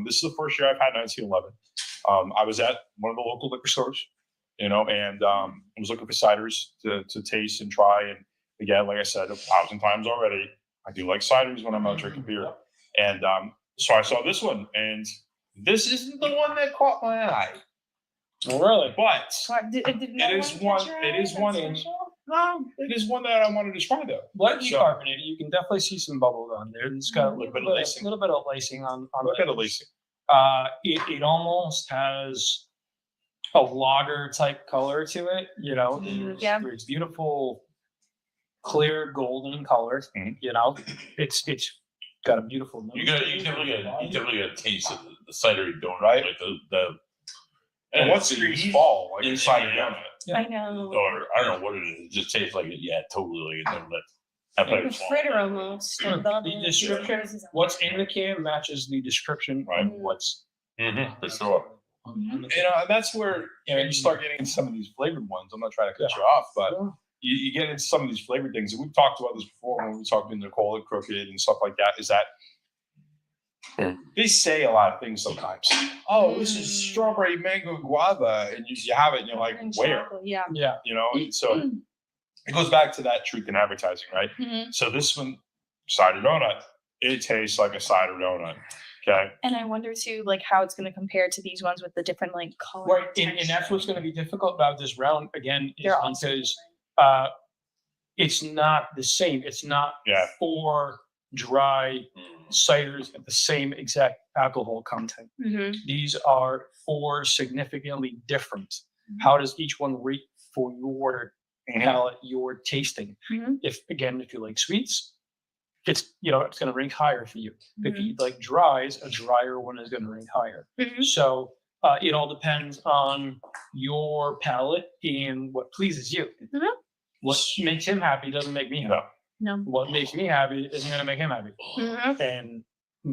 This is the first year I've had 1911. I was at one of the local liquor stores, and I was looking for ciders to taste and try. And again, like I said 1,000 times already, I do like ciders when I'm out drinking beer. And so I saw this one, and this isn't the one that caught my eye, Really? but What, did no It is catch one- your it eye? is one That's in- special? it is one that I wanted to try though. Lightly So- carbonated. You can definitely see some bubbles on there. It's got a Little little bit bit of of lacing. little bit of lacing on Look at the the lacing. It almost has a lager type color to it. You know, Yeah. it's beautiful, clear golden color. You know, it's got a beautiful nose. You definitely got a taste of the cidery donut, Right. Like the And what screams fall? Like a cider donut. Yeah. I know. or I don't know what it is. It just tastes like it. Yeah, totally like a donut. I Like bet a it's fritter almost. The description, what's in the can matches the description Right. of what's for sure. on the can. You know, and that's where you start getting into some of these flavored ones. I'm not trying to cut you off, but you get into some of these flavored things. And we've talked about this before when we talked to Nicole at Crooked and stuff like that. Is that they say a lot of things sometimes. Oh, this is strawberry mango guava, and you have it, and you're like, And where? chocolate, yeah. Yeah. You know, and so it goes back to that truth in advertising, right? Mhm. So this one, cider donut, it tastes like a cider donut. Okay. And I wonder too, like how it's going to compare to these ones with the different like color. Right, and that's what's going to be difficult about this round again, is They're also because it's not the same. It's not Yeah. 4 dry ciders at the same exact alcohol content. Mm-hmm. These are 4 significantly different. How does each one rate for your palate, your tasting? Mhm. If you like sweets, it's it's going to rank higher for you. If you like dries, a drier one is going to rank higher. Mhm. So it all depends on your palate and what pleases you. Mhm. What makes him happy doesn't make me happy. No. No. What makes me happy isn't going to make him happy. Mhm. And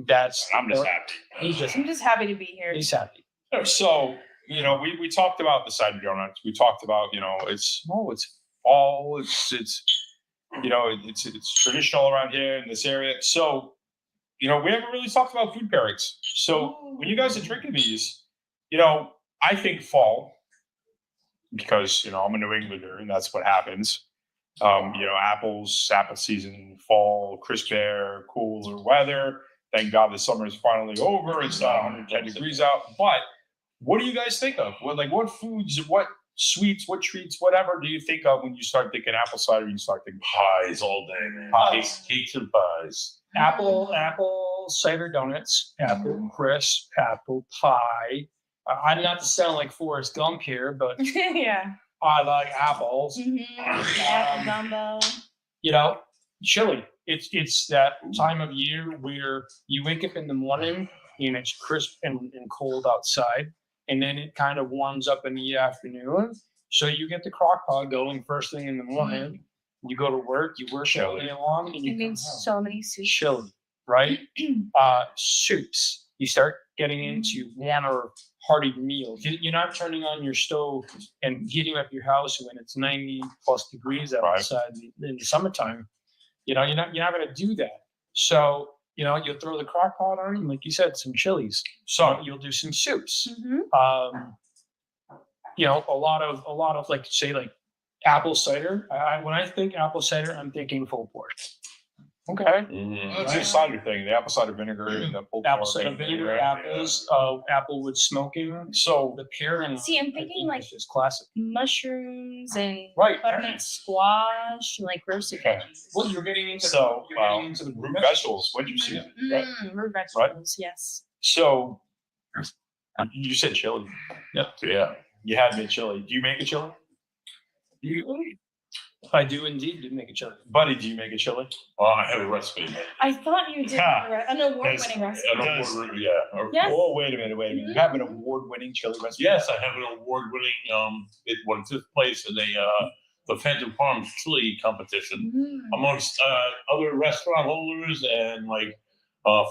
that's I'm just happy. he's I'm just happy to be here. happy. So, you know, we talked about the cider donuts. We talked about, you know, it's fall, it's you know, it's traditional around here in this area. So, you know, we haven't really talked about food pairings. So when you guys are drinking these, you know, I think fall, because, you know, I'm a New Englander and that's what happens. You know, apple season, fall, crisp air, cooler weather. Thank God the summer is finally over. It's not 110 degrees out. But what do you guys think of? What foods, what sweets, what treats, whatever do you think of when you start thinking apple cider? You start thinking Pies all day, man. Pies. Cakes and pies. Apple cider donuts, apple crisp, apple pie. I'm not to sound like Forrest Gump here, but Yeah. I like apples. Mhm. Apple gumbo. You know, chili. It's that time of year where you wake up in the morning and it's crisp and cold outside, and then it kind of warms up in the afternoon. So you get the crock pot going first thing in the morning. You go to work, you work all day long, and you It means come home. so many soups. Chili, right? Soups. You start getting into warmer, hearty meals. You're not turning on your stove and heating up your house when it's 90 plus degrees outside in the summertime. You know, you're not going to do that. So, you know, you'll throw the crock pot on, like you said, some chilies. So you'll do some soups. Mhm. You know, a lot of like say like apple cider. When I think apple cider, I'm thinking full port. Okay. that's a cider thing, the apple cider vinegar and the pulled Apple pork cider and- vinegar, yeah. apples, applewood smoking. So the pairing, See, I'm I thinking think, like is just classic. mushrooms and Right. butternut squash and like roasted veggies. Well, you're getting into So, you're getting into the root vegetables. What did you see? Root vegetables, yes. So you said chili. Yeah. You had me chili. Do you make a chili? I do indeed make a chili. Buddy, do you make a chili? Well, I have a recipe. I thought you did Yeah. an award-winning recipe. Yes. Oh, wait a minute. You have an award-winning chili recipe? Yes, I have an award-winning. It won 5th place in the Phantom Farms chili competition amongst other restaurant holders and like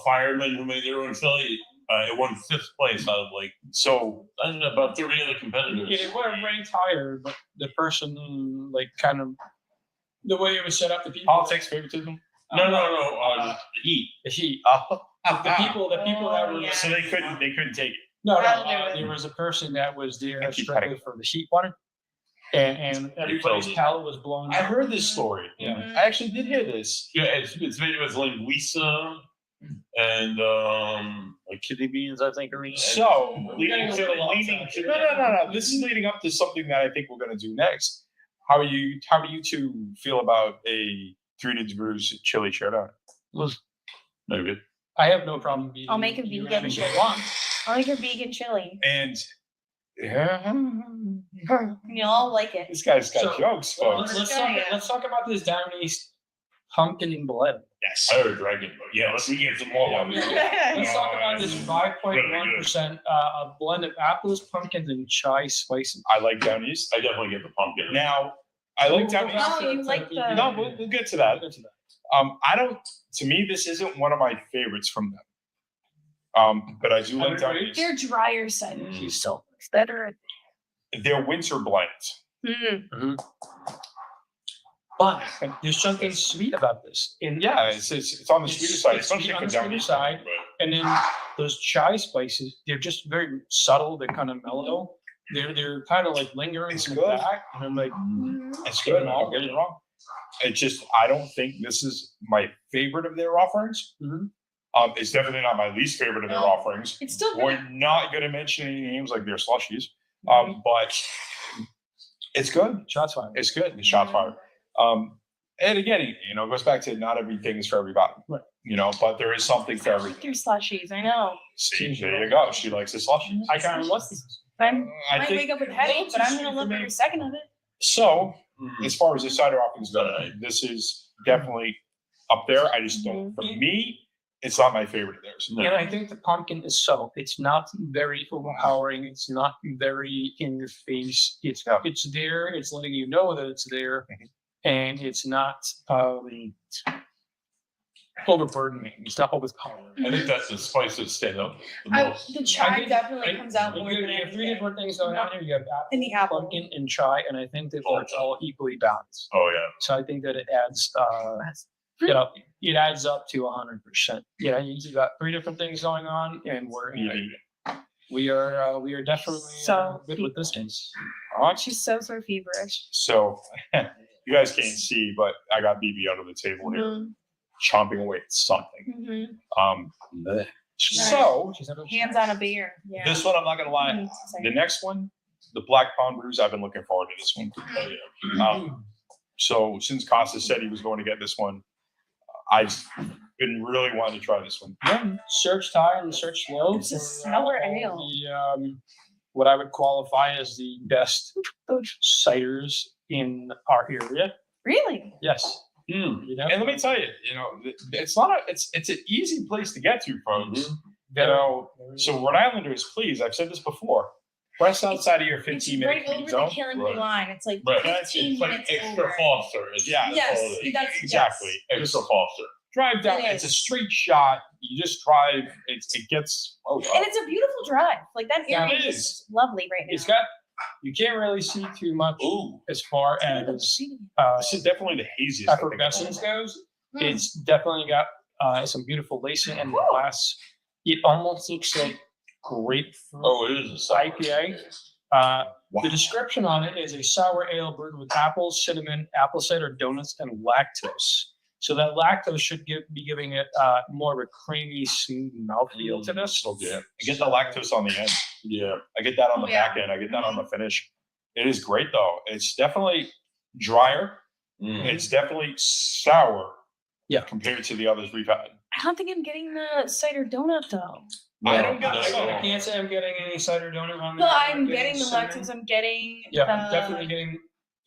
firemen who made their own chili. It won 5th place out of like about 30 other competitors. It would have ranked higher, but the person like kind of the way it was set up, the people Politics, favoritism? No. Heat. the heat. The people that were yeah. So they couldn't take it. No, Yeah. there was a person that was there Thank you, strictly Patty. for the heat one, and everybody's palate was blown. I heard this story. Yeah. I actually did hear this. Yeah, it's made with linguiça and like kidney beans, I think, are in it. So, Leading to a lot of time. no. This is leading up to something that I think we're going to do next. How do you two feel about a 3DudesBrews chili showdown? Maybe. I have no problem beating. I'll make a you vegan anything chili. you want. I like your vegan chili. And yeah, You all like it. this guy's got So, jokes, folks. Let's talk about this down east pumpkin and blend. Yes. I heard dragon, but yeah, let's get some more. Let's talk about this 5.1% blend of apples, pumpkins, and chai spices. I like down east. I definitely get the pumpkin. Now, I like down east. No, you like the- No, we'll get to that. I don't. To me, this isn't one of my favorites from them. But I do like down east. They're drier ciders, so it's better. Their winter blends. But there's something sweet about this. And Yeah, it's on the sweeter side, it's especially on for the down sweeter east. side. And then those chai spices, they're just very subtle. They're kind of mellow. They're kind of like lingering It's in the good. back. And I'm like, It's good. Don't get me wrong. It's just I don't think this is my favorite of their offerings. It's definitely not my least favorite of their offerings. It's still We're good. not going to mention any names like their slushies, but it's good. shots fired. It's good. The shot fired. And again, it goes back to not everything is for everybody. Right. But there is something for I everything. like your slushies. I know. See, there you go. She likes the slushies. I kind of what's this? I I might think wake up with a headache, but I'm gonna love every second of it. so. As far as the cider offerings go, this is definitely up there. I just don't. For me, it's not my favorite of theirs. And I think the pumpkin is so. It's not very overpowering. It's not very in your face. It's there. It's letting you know that it's there, and it's not overburdening. It's not overpowering. I think that's the spice that stand out the most. The chai definitely comes out more than You have three anything. different things going on here. You have In the apple. pumpkin and chai, and I think that they're all equally balanced. Oh yeah. So I think that it adds, it adds up to 100%. You got three different things going on, and we are definitely So- good with this one. She's so feverish. So you guys can't see, but I got BB under the table here, chomping away at something. So Hands on a beer. Yeah. this one, I'm not gonna lie. The next one, the Black Pond Brews, I've been looking forward to this one. So since Costa said he was going to get this one, I've been really wanting to try this one. Search high and search low. It's a for, sour all ale. The, what I would qualify as the best ciders in our area. Really? Yes. And let me tell you, it's not it's an easy place to get to, folks. So Rhode Islanders, please, I've said this before, press outside of your It's 15-minute right over commute the zone. Killenby Right. line. It's like Right. 15 It's like minutes extra over. Foster. Yeah. Yes, all it is. that's Exactly. Extra Foster. Drive down. It It's a is. straight shot. You just drive. It gets. Oh, And it's a beautiful drive. Like that Yeah, area it is is. just lovely right now. It's got, you can't really see too much Ooh. as far Look at the as sheen. This is definitely the haziest. I think. effervescence goes. Mm. It's definitely got some beautiful lacing and the glass. It almost looks like grapefruit Oh, it is a sour. IPA. Wow. The description on it is a sour ale brewed with apples, cinnamon, apple cider donuts, and lactose. So that lactose should be giving it more of a creamy, smooth mouthfeel to this. Okay. I get the lactose on the end. Yeah. I get that on the Yeah. back end. I get that on the finish. It is great though. It's definitely drier. It's definitely sour. Yeah. Compared to the others we've had. I don't think I'm getting the cider donut though. I don't get I it. can't say I'm getting any cider donut on No, there. I'm getting the cinnamon. lactose. I'm getting. Yeah, the, I'm definitely getting,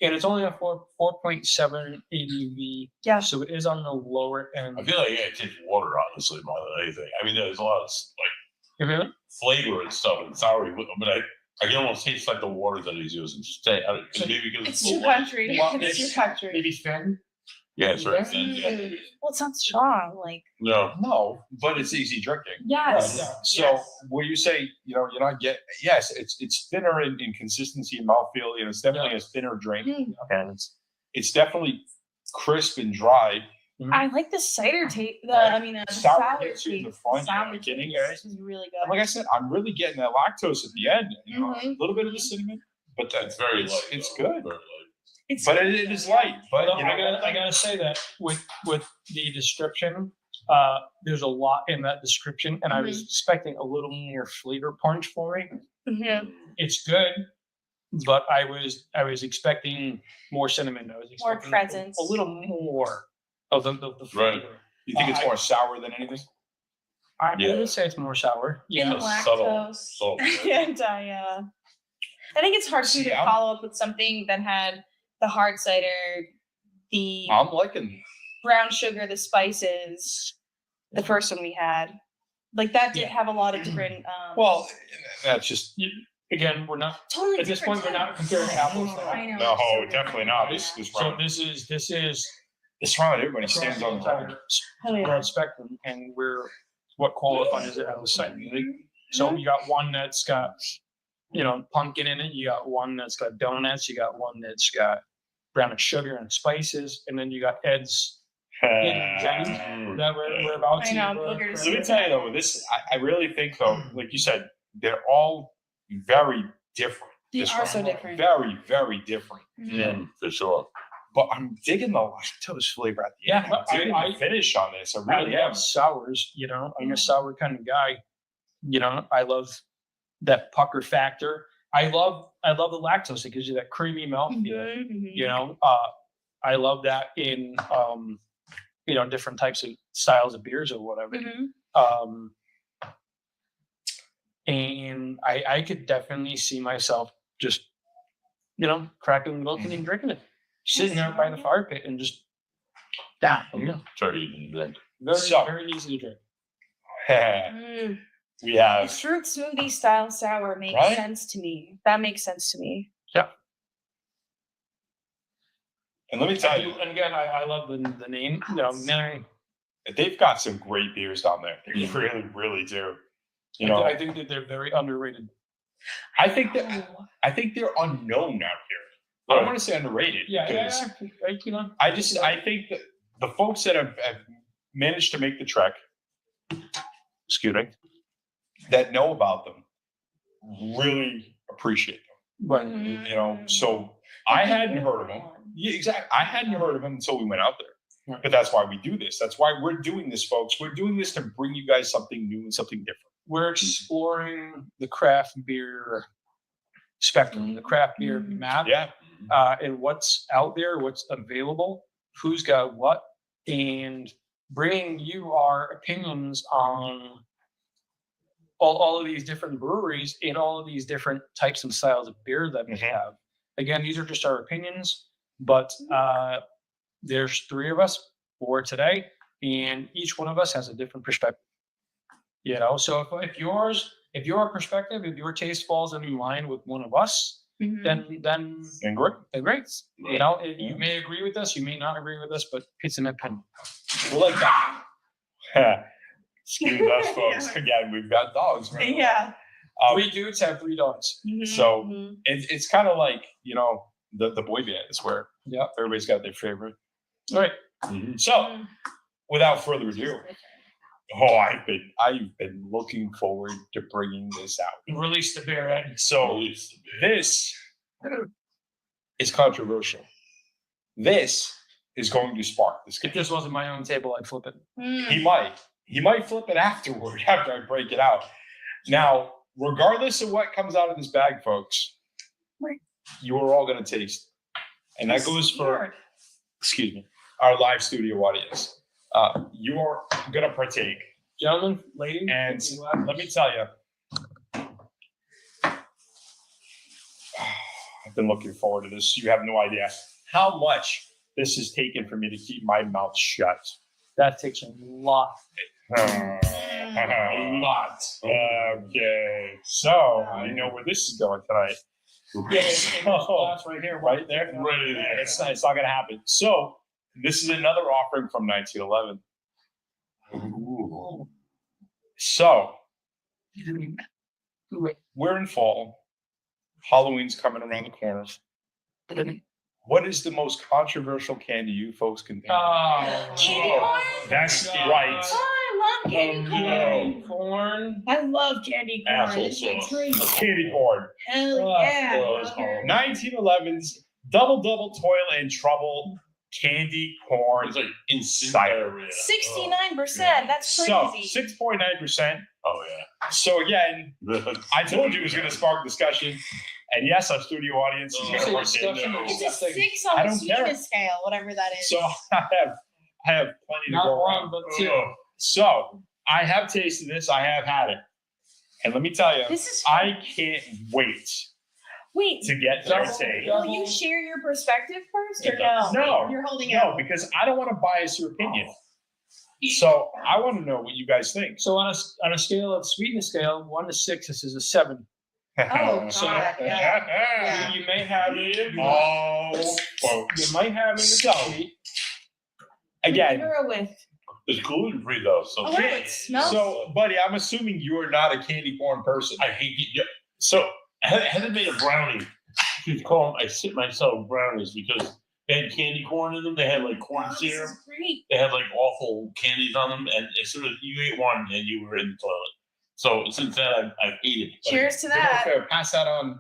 and it's only a 4.7 ABV. Yeah. So it is on the lower end. I feel like it tastes water, honestly, more than anything. I mean, there's a lot of like Really? flavor and stuff and sour, but I can almost taste like the water that he's using. Maybe because It's a too little light. country. Well, It's it's- too country. Maybe thin. Yeah, it's very thin. Yeah. Well, it's not strong. Like No. No, but it's easy drinking. yes. Yeah. So Yes. where you say, you're not getting, yes, it's thinner in consistency and mouthfeel, it's definitely a thinner drink. Mm. And it's definitely crisp and dry. I like the cider taste. The Sour sour hits you in the taste. front, Sour beginning, taste is really good. And like I said, I'm really getting that lactose at the end, Mhm. a little bit of the cinnamon, but It's that's very it's, light. it's though. good. Very light. It's But it is light. But Well, I gotta say that with the description, there's a lot in that description, and I was expecting a little more flavor punch for it. Mhm. It's good, but I was expecting more cinnamon. I was More expecting presence. a little more of the flavor. Right. you think it's more sour than anything? I Yeah. would say it's more sour. And Yeah. subtle, lactose. subtle. And I think it's hard for me See, to I'm- follow up with something that had the hard cider, the I'm liking. brown sugar, the spices, the first one we had. Like that did Yeah. have a lot of different. Well, that's just Again, we're not totally at this point. We're not comparing apples. to I know. no, it's so definitely different. not. This So round, this is this round, everybody across stands the on the top. entire Oh, yeah. broad spectrum, and we're what qualifies it as a cider. So you got one that's got, pumpkin in it. You got one that's got donuts. You got one that's got brown sugar and spices, and then you got Ed's hidden gems that we're about I to. know, boogers. Let me tell you though, with this, I really think though, like you said, they're all very different. They This are round. so different. Very, very different. Yeah, for sure. But I'm digging the lactose flavor at the Yeah, end. I'm digging I- the finish on this. I I really am. love sours. I'm a sour kind of guy. I love that pucker factor. I love the lactose. It gives you that creamy mouthfeel. Mhm. I love that in different types of styles of beers or whatever. Mhm. And I could definitely see myself just cracking the milk and drinking it, sitting there by the fire pit and just there you go. Very easy to drink. Very So- very easy to drink. Mm. We The have fruit smoothie style sour makes Right? sense to me. That makes sense to me. and let me tell you, And again, I love the name. they've got some great beers down there. They Mhm. really, really do. I think that they're very underrated. I think they're unknown out here. I don't want to say underrated because I think that the folks that have managed to make the trek, excuse me, that know about them really appreciate them. But So I hadn't heard of them. Yeah, exactly. I hadn't heard of them until we went out there. Right. But that's why we do this. That's why we're doing this, folks. We're doing this to bring you guys something new and something different. we're exploring the craft beer spectrum, the craft beer map, Yeah. and what's out there, what's available, who's got what, and bringing you our opinions on all of these different breweries and all of these different types and styles of beer that we Mhm. have. Again, these are just our opinions, but there's 3 of us for today, and each one of us has a different perspective. So if your perspective, if your taste falls in line with one of us, Mhm. then And great. great. You may agree with us, you may not agree with us, but it's an opinion. We like that. Excuse us, folks. Again, we've got dogs. Right? Yeah. 3 dudes have 3 dogs. Mhm. So- Mhm. It's kind of like, the boy bands where everybody's got their favorite. All right. So, Mm. without further ado, I've been looking forward to bringing this out. Release the bear, Ed. So this is controversial. This is going to spark If discussion. this wasn't my own table, I'd flip it. Mm. He might flip it afterward after I break it out. Now, regardless of what comes out of this bag, folks, Right. you are all going to taste, and that goes for Weird. excuse me, our live studio audience. You are going to partake. Gentlemen, ladies, And let me tell you, I've been looking forward to this. You have no idea how much this has taken for me to keep my mouth shut. that takes a lot. A lot. Okay. So, I know where this is going tonight. That's right here. Right there? Right there. It's not going to happen. So, this is another offering from 1911. So, we're in fall. Halloween's coming around the corner. What is the most controversial candy you folks can think of? Candy corn? That's God. right. Oh, I love candy corn. Corn. I love candy corn. Applesauce. It's Candy corn. Hell yeah. Oh, it's horrible. 1911's Double Toil and Trouble candy corn. It's like Cider. insane. 69%. That's So, crazy. 6.9%. Oh So, again, yeah. I told you it was going to spark discussion. And yes, our studio audience is Oh, going to say partake. discussion or It's a Nothing. 6 I on the don't care. sweetness scale, whatever that is. So, I have plenty to Not go one, around. but 2. So, I have tasted this. I have had it. And let me tell you, This is I can't wait wait. to get their take. Will you share your perspective first, or no? No. You're holding No, out. because I don't want to bias your opinion. So I want to know what you guys think. So on a scale of sweetness scale, 1 to 6, this is a 7. Oh, So- God, yeah. You may have it. Oh, folks. You might have it with sweet. Again, Give her a whiff. It's gluten free though, so Oh, wow, it smells. so buddy, I'm assuming you're not a candy corn person. I hate it. Yeah. So Heather made a brownie. She'd call them, I sit myself brownies because they had candy corn in them. They had like corn Oh, this syrup. is great. They had like awful candies on them, and as soon as you ate one, and you were in the toilet. So since then, I've hated it. Cheers to You know, that. fair, pass that on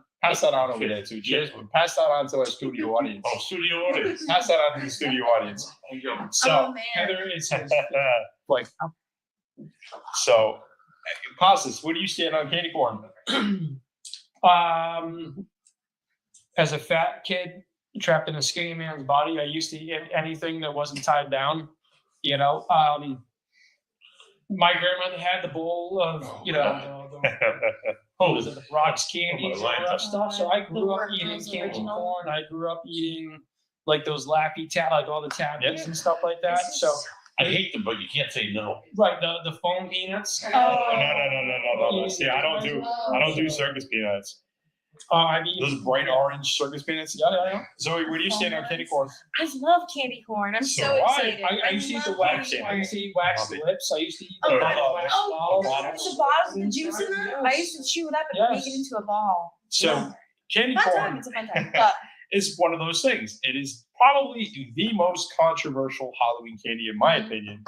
over there too. Cheers. Pass that on to our studio audience. Oh, studio audience. Pass that on to the studio audience. Thank you. So, Oh, man. Heather is like, so, Pastas, where do you stand on candy corn? As a fat kid trapped in a skinny man's body, I used to eat anything that wasn't tied down. You know, my grandmother had the bowl of, you know, what was it, the rocks candies and all that stuff. So I grew up eating candy Original. corn. I grew up eating like those Laffy like all the tabbies and stuff like that. So I hate them, but you can't say no. right, the foam peanuts. No. See, I don't do circus peanuts. I've eaten Those bright orange circus peanuts. Yeah. Zoe, where do you stand on candy corn? I love candy corn. I'm So so do I. excited. I used to eat the love wax. candy I corn. used to eat wax lips. I used to eat Oh, the oh, wax oh, balls. the bottles, the juice in them. I used to chew it up and make it into a ball. So, candy Fun time. corn It's a fun time. But is one of those things. It is probably the most controversial Halloween candy, in my opinion,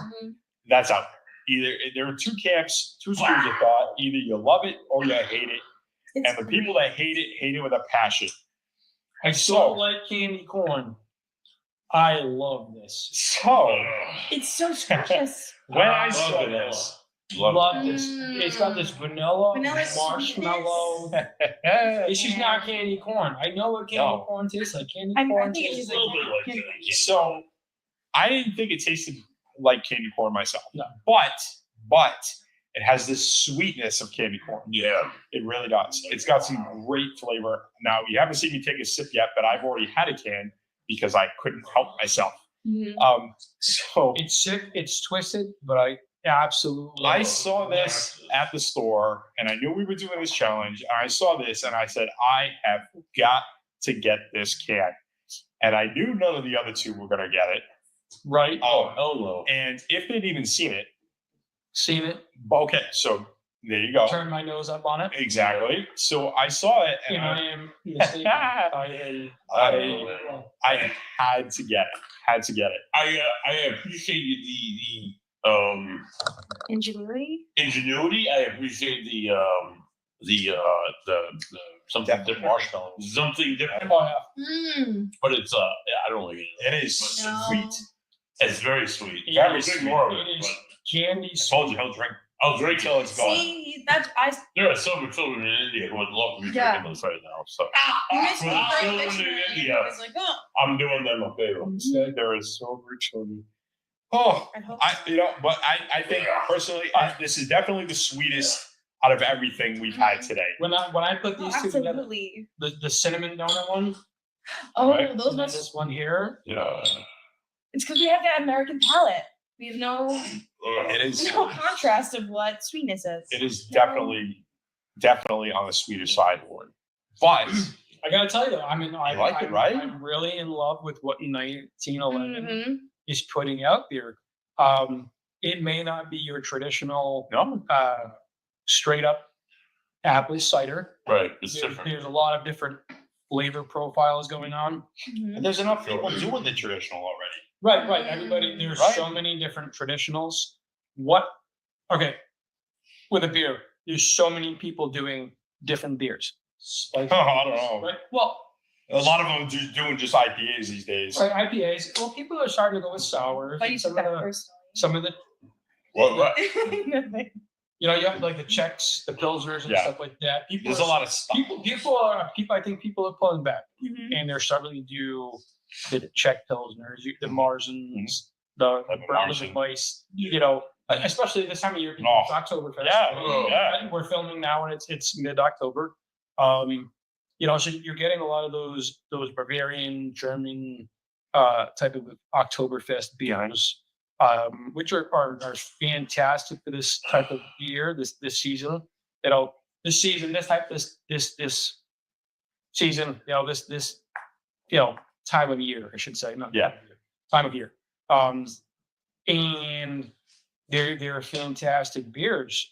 that's out there. Either there are two camps, two schools of thought. Either you love it or you hate it. it's And the people that hate it with a passion. I so like candy corn. I love this. So it's so scrumptious. when I love saw it. this, Love this. It's got this vanilla, Vanilla marshmallow. It's just not candy corn. I know what candy corn tastes like. Candy I corn think it tastes is A like little bit like that. so I didn't think it tasted like candy corn myself. No. But it has this sweetness of candy corn. Yeah. It really does. It's got some great flavor. Now you haven't seen me take a sip yet, but I've already had a can because I couldn't help myself. So It's sick. It's twisted, but I absolutely. I saw this at the store and I knew we were doing this challenge. And I saw this and I said, I have got to get this can. And I knew none of the other two were going to get it. right. Oh, hell no. And if they'd even seen it, Seen it. okay, so there you go. Turn my nose up on it. Exactly. So I saw it and And I am mistaken. I had to get it. Had to get it. I appreciated the Ingenuity. ingenuity. I appreciate the something That different. marshmallow. Something different. Oh, yeah. But it's I don't like it. It is No. sweet. It's very sweet. It Very is- sweet. More of it it. is But candy. I told you he'll drink. I'll drink Till till it's gone. See, that's I. There are silver children in India who would love to be Yeah. drinking this right now. So You missed the Well, prohibition. in and India. I was like, oh. I'm doing them a favor. Instead, there is silver children. Oh, I hope. but I think personally, this is definitely the sweetest out of everything we've had today. When I put Oh, these two together, absolutely. the cinnamon donut one, Oh, Right. those and then must. this one here. Yeah. It's because we have that American palate. We have It is. no contrast of what sweetness is. It is definitely on the sweeter side, Lord. But I gotta tell you though, I mean, I like it, right? I'm really in love with what 1911 Mhm. is putting out there. It may not be your traditional no, straight up apple cider. Right. It's There's, different. there's a lot of different flavor profiles going on. Mhm. there's enough people doing the traditional already. Right. Everybody, there's Right. so many different traditionals. Okay, with a beer, there's so many people doing different beers. Like, I don't know. right? Well, A lot of them are doing just IPAs these days. right, IPAs. Well, people are starting to go with sours. Why do you and say some that of the, personally? some of the, What? Nothing. you know, you have like the Czechs, the Pilsners, and Yeah. stuff like that. People There's are, a lot of stuff. I think people are pulling back, Mhm. and they're starting to do the Czech Pilsners, the Marzens, the The Berliner Marzen. Weiss. You know, especially this time of year. Oh. It's Oktoberfest. Yeah. We're filming now, and it's mid-October. You know, so you're getting a lot of those Bavarian, German type of Oktoberfest beers, which are fantastic for this type of beer, this season. You know, this season, this season, you know, this time of year, I should say, not time of year. And they're fantastic beers.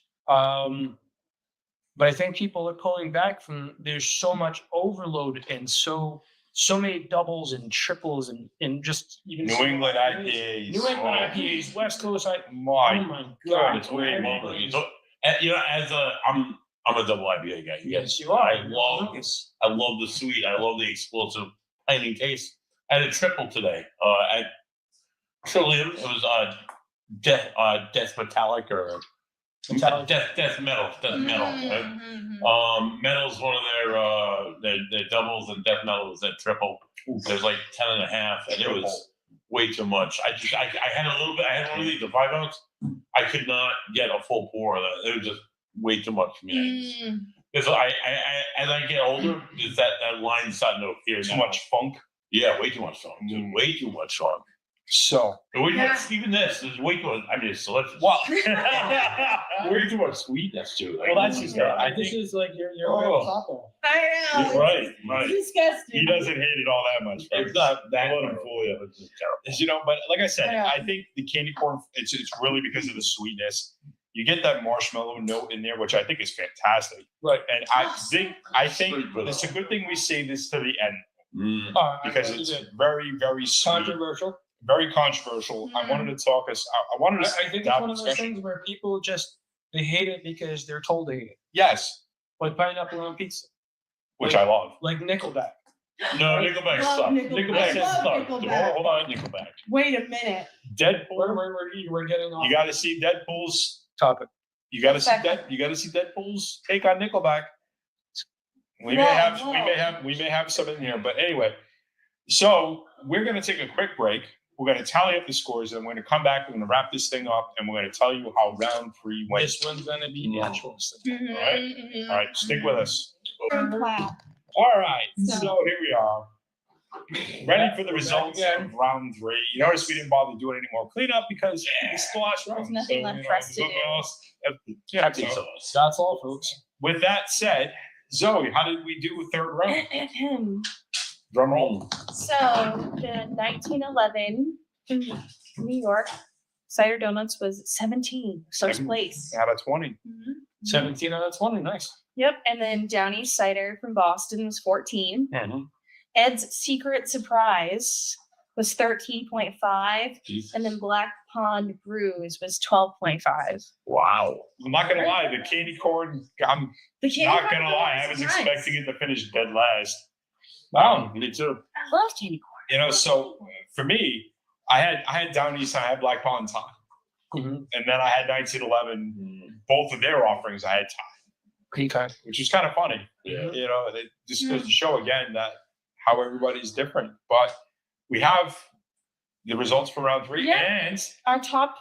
But I think people are pulling back from, there's so much overload and so many doubles and triples and just even New England IPAs. New England IPAs, West Coast IPAs. Oh My my God. It's way more. You know, I'm a double IPA guy. Yes, you are. I love the sweet. I love the explosive plain taste. I had a triple today. At Trillium, it was Death Metallic or Death Metal. Right? Metal's one of their doubles, and Death Metal was that triple. There's like 10.5, and it was way too much. I had a little bit. I had one of these, the 5 ounce. I could not get a full pour of that. It was just way too much for me. As I get older, is that line starting to appear? Too much funk. Yeah, way too much funk. Dude, way too much funk. So Even this is way too much. I mean, it's delicious. well, Way too much sweetness too. well, that's just it. I This think is like your Oh. taco. I know. You're right. It's disgusting. he doesn't hate it all that much. It's not that. Don't let him fool you. It's just terrible. You know, but like I said, Yeah. I think the candy corn, it's really because of the sweetness. You get that marshmallow note in there, which I think is fantastic. Right. And I think it's a good thing we say this to the end because it's very, very sweet, controversial. very controversial. I wanted to talk us. I wanted to. I think it's one of those things where people just they hate it because they're told they hate it. Yes, Like pineapple on pizza, which I love. like Nickelback. No, Nickelback Love sucks. Nickelback. Nickelback Love sucks. Nickelback. Hold on, Nickelback. Wait a minute. Deadpool. We're getting off You got to see Deadpool's. topic. You got to see Second. You got to see Deadpool's take on Nickelback. We may have some in here, but anyway. So we're going to take a quick break. We're going to tally up the scores, and we're going to come back. We're going to wrap this thing up, and we're going to tell you how round 3 went. This one's gonna be natural. All right, stick with us. Clap. All right, So- so here we are. Ready for the results of round 3. You notice we didn't bother doing any more cleanup because it's the last round. There's nothing left for us to there's do. nothing else. Yeah, I think So- so. That's all, folks. With that said, Zoe, how did we do with third round? Drum roll. So the 1911 New York Cider Donuts was 17, first place. Out of 20. 17 out of 20. Nice. Yep, and then Down East Cider from Boston was 14. Ed's Secret Surprise was 13.5, and then Black Pond Brews was 12.5 Wow. I'm not gonna lie, the candy corn. I'm The candy not corn gonna lie, I was was nice. expecting it to finish dead last. Wow, me too. I love candy corn. You know, so for me, I had Down East, I had Black Pond tie, and then I had 1911. Both of their offerings I had tie, Okay. which is kind of funny. Yeah. You know, it just goes to show again that how everybody's different. But we have the results for round 3, Yeah. and Our top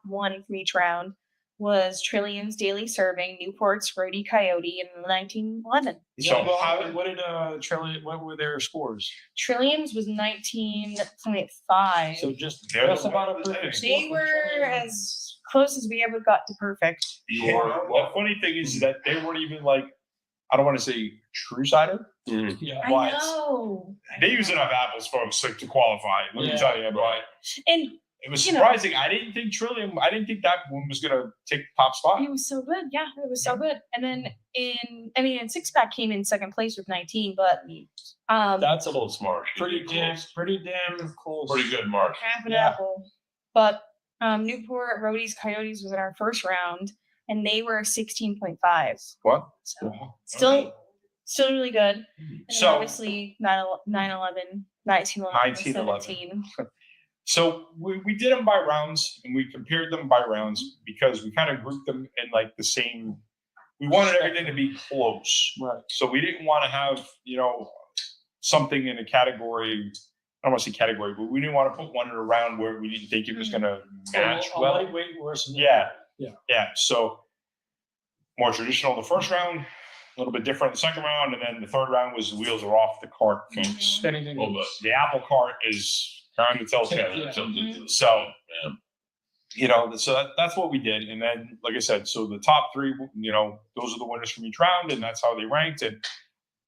one from each round was Trillium's Daily Serving, Newport's Roadie Coyote in 1911. so What were their scores? Trillium's was 19.5. So just They're that's the about a ones perfect. that- score They for were Trillium. as close as we ever got to perfect. the funny thing is that they weren't even like, I don't want to say true cider. Yeah. I But know. they use enough apples, folks, to qualify. Let me Yeah. tell you, but And it was You know. surprising. I didn't think that one was gonna take the top spot. it was so good. Yeah, it was so good. And then in six pack came in second place with 19, but That's a little smart. Pretty damn close. Pretty good, Mark. half an Yeah. apple. But Newport Roadies Coyotes was in our first round, and they were 16.5. What? So still really good. And then So- obviously 9/11, 1911, 1911. 17. So we did them by rounds, and we compared them by rounds because we kind of grouped them in like the same. We wanted everything to be close, Right. so we didn't want to have something in a category don't want to say category, but we didn't want to put one in a round where we didn't think it was going to match A well. lightweight versus Yeah. So more traditional in the first round, a little bit different in the second round, and then the third round was wheels are off the cart, folks. anything. Well, but The apple cart is trying to tell tale. Yeah. So, yeah. you know, so that's what we did. And then, like I said, so the top three, you know, those are the winners from each round, and that's how they ranked. And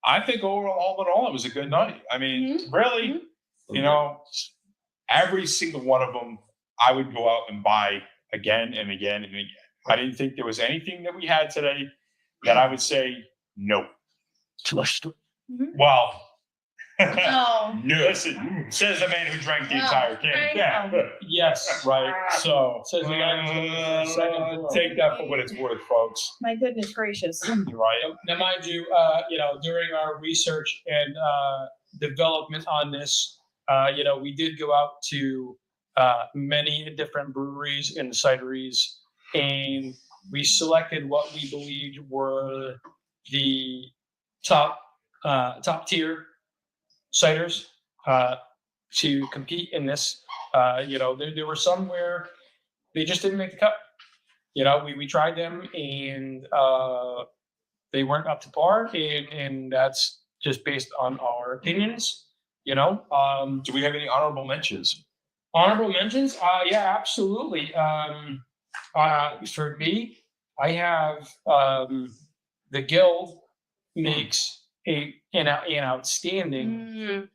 I think overall, all in all, it was a good night. I mean, really, you know, every single one of them, I would go out and buy again and again and again. I didn't think there was anything that we had today that I would say no. Too much. Well, Oh. no. Listen, says the man who drank the entire can. I Yeah, know. Yes. right. So Says the guy who's the second. take that for what it's worth, folks. My goodness gracious. You're right. Now, mind you, you know, during our research and development on this, you know, we did go out to many different breweries and cideries, and we selected what we believed were the top tier ciders to compete in this. You know, there were some where they just didn't make the cut. You know, we tried them and they weren't up to par, and that's just based on our opinions. You know, Do we have any honorable mentions? honorable mentions. Yeah, absolutely. For me, I have the Guild makes an outstanding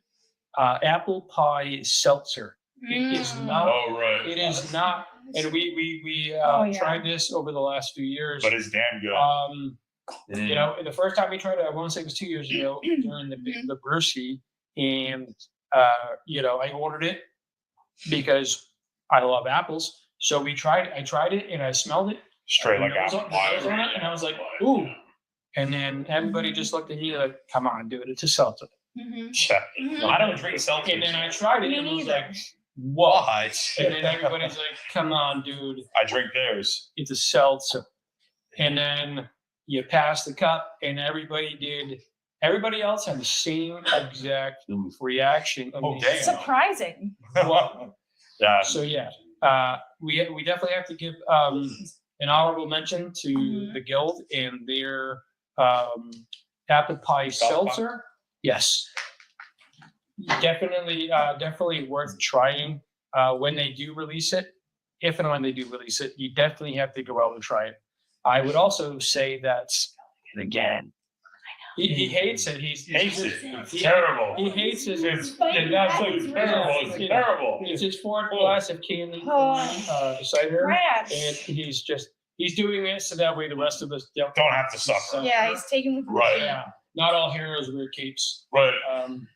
apple pie seltzer. It is not. Oh, right. It is not. And we Oh, yeah. tried this over the last few years. But it's damn good. You know, the first time we tried it, I want to say it was 2 years ago during the Brewski, and you know, I ordered it because I love apples. So I tried it, and I smelled it. Straight like and it was apple on- pie. it was on it, and I was like, ooh. And then everybody just looked at me like, come on, dude, it's a seltzer. Yeah. I don't drink seltzer. And then I tried it, Me and it was neither. like, what? What? And then everybody's like, come on, dude, I drink theirs. it's a seltzer. And then you pass the cup, and everybody else had the same exact reaction. Oh, Me. damn. Surprising. Yeah. So yeah, we definitely have to give an honorable mention to the Guild and their apple pie seltzer. Yes, definitely worth trying when they do release it. If and when they do release it, you definitely have to go out and try it. I would also say that again. He hates it. He Hates it. It's terrible. He hates it. It's absolutely terrible. It's terrible. It's his fourth glass of candy cider, Brad. and he's doing it so that way the rest of us don't. Don't have to suffer. Yeah, he's taking the Right. Yeah, not all heroes wear capes. Right.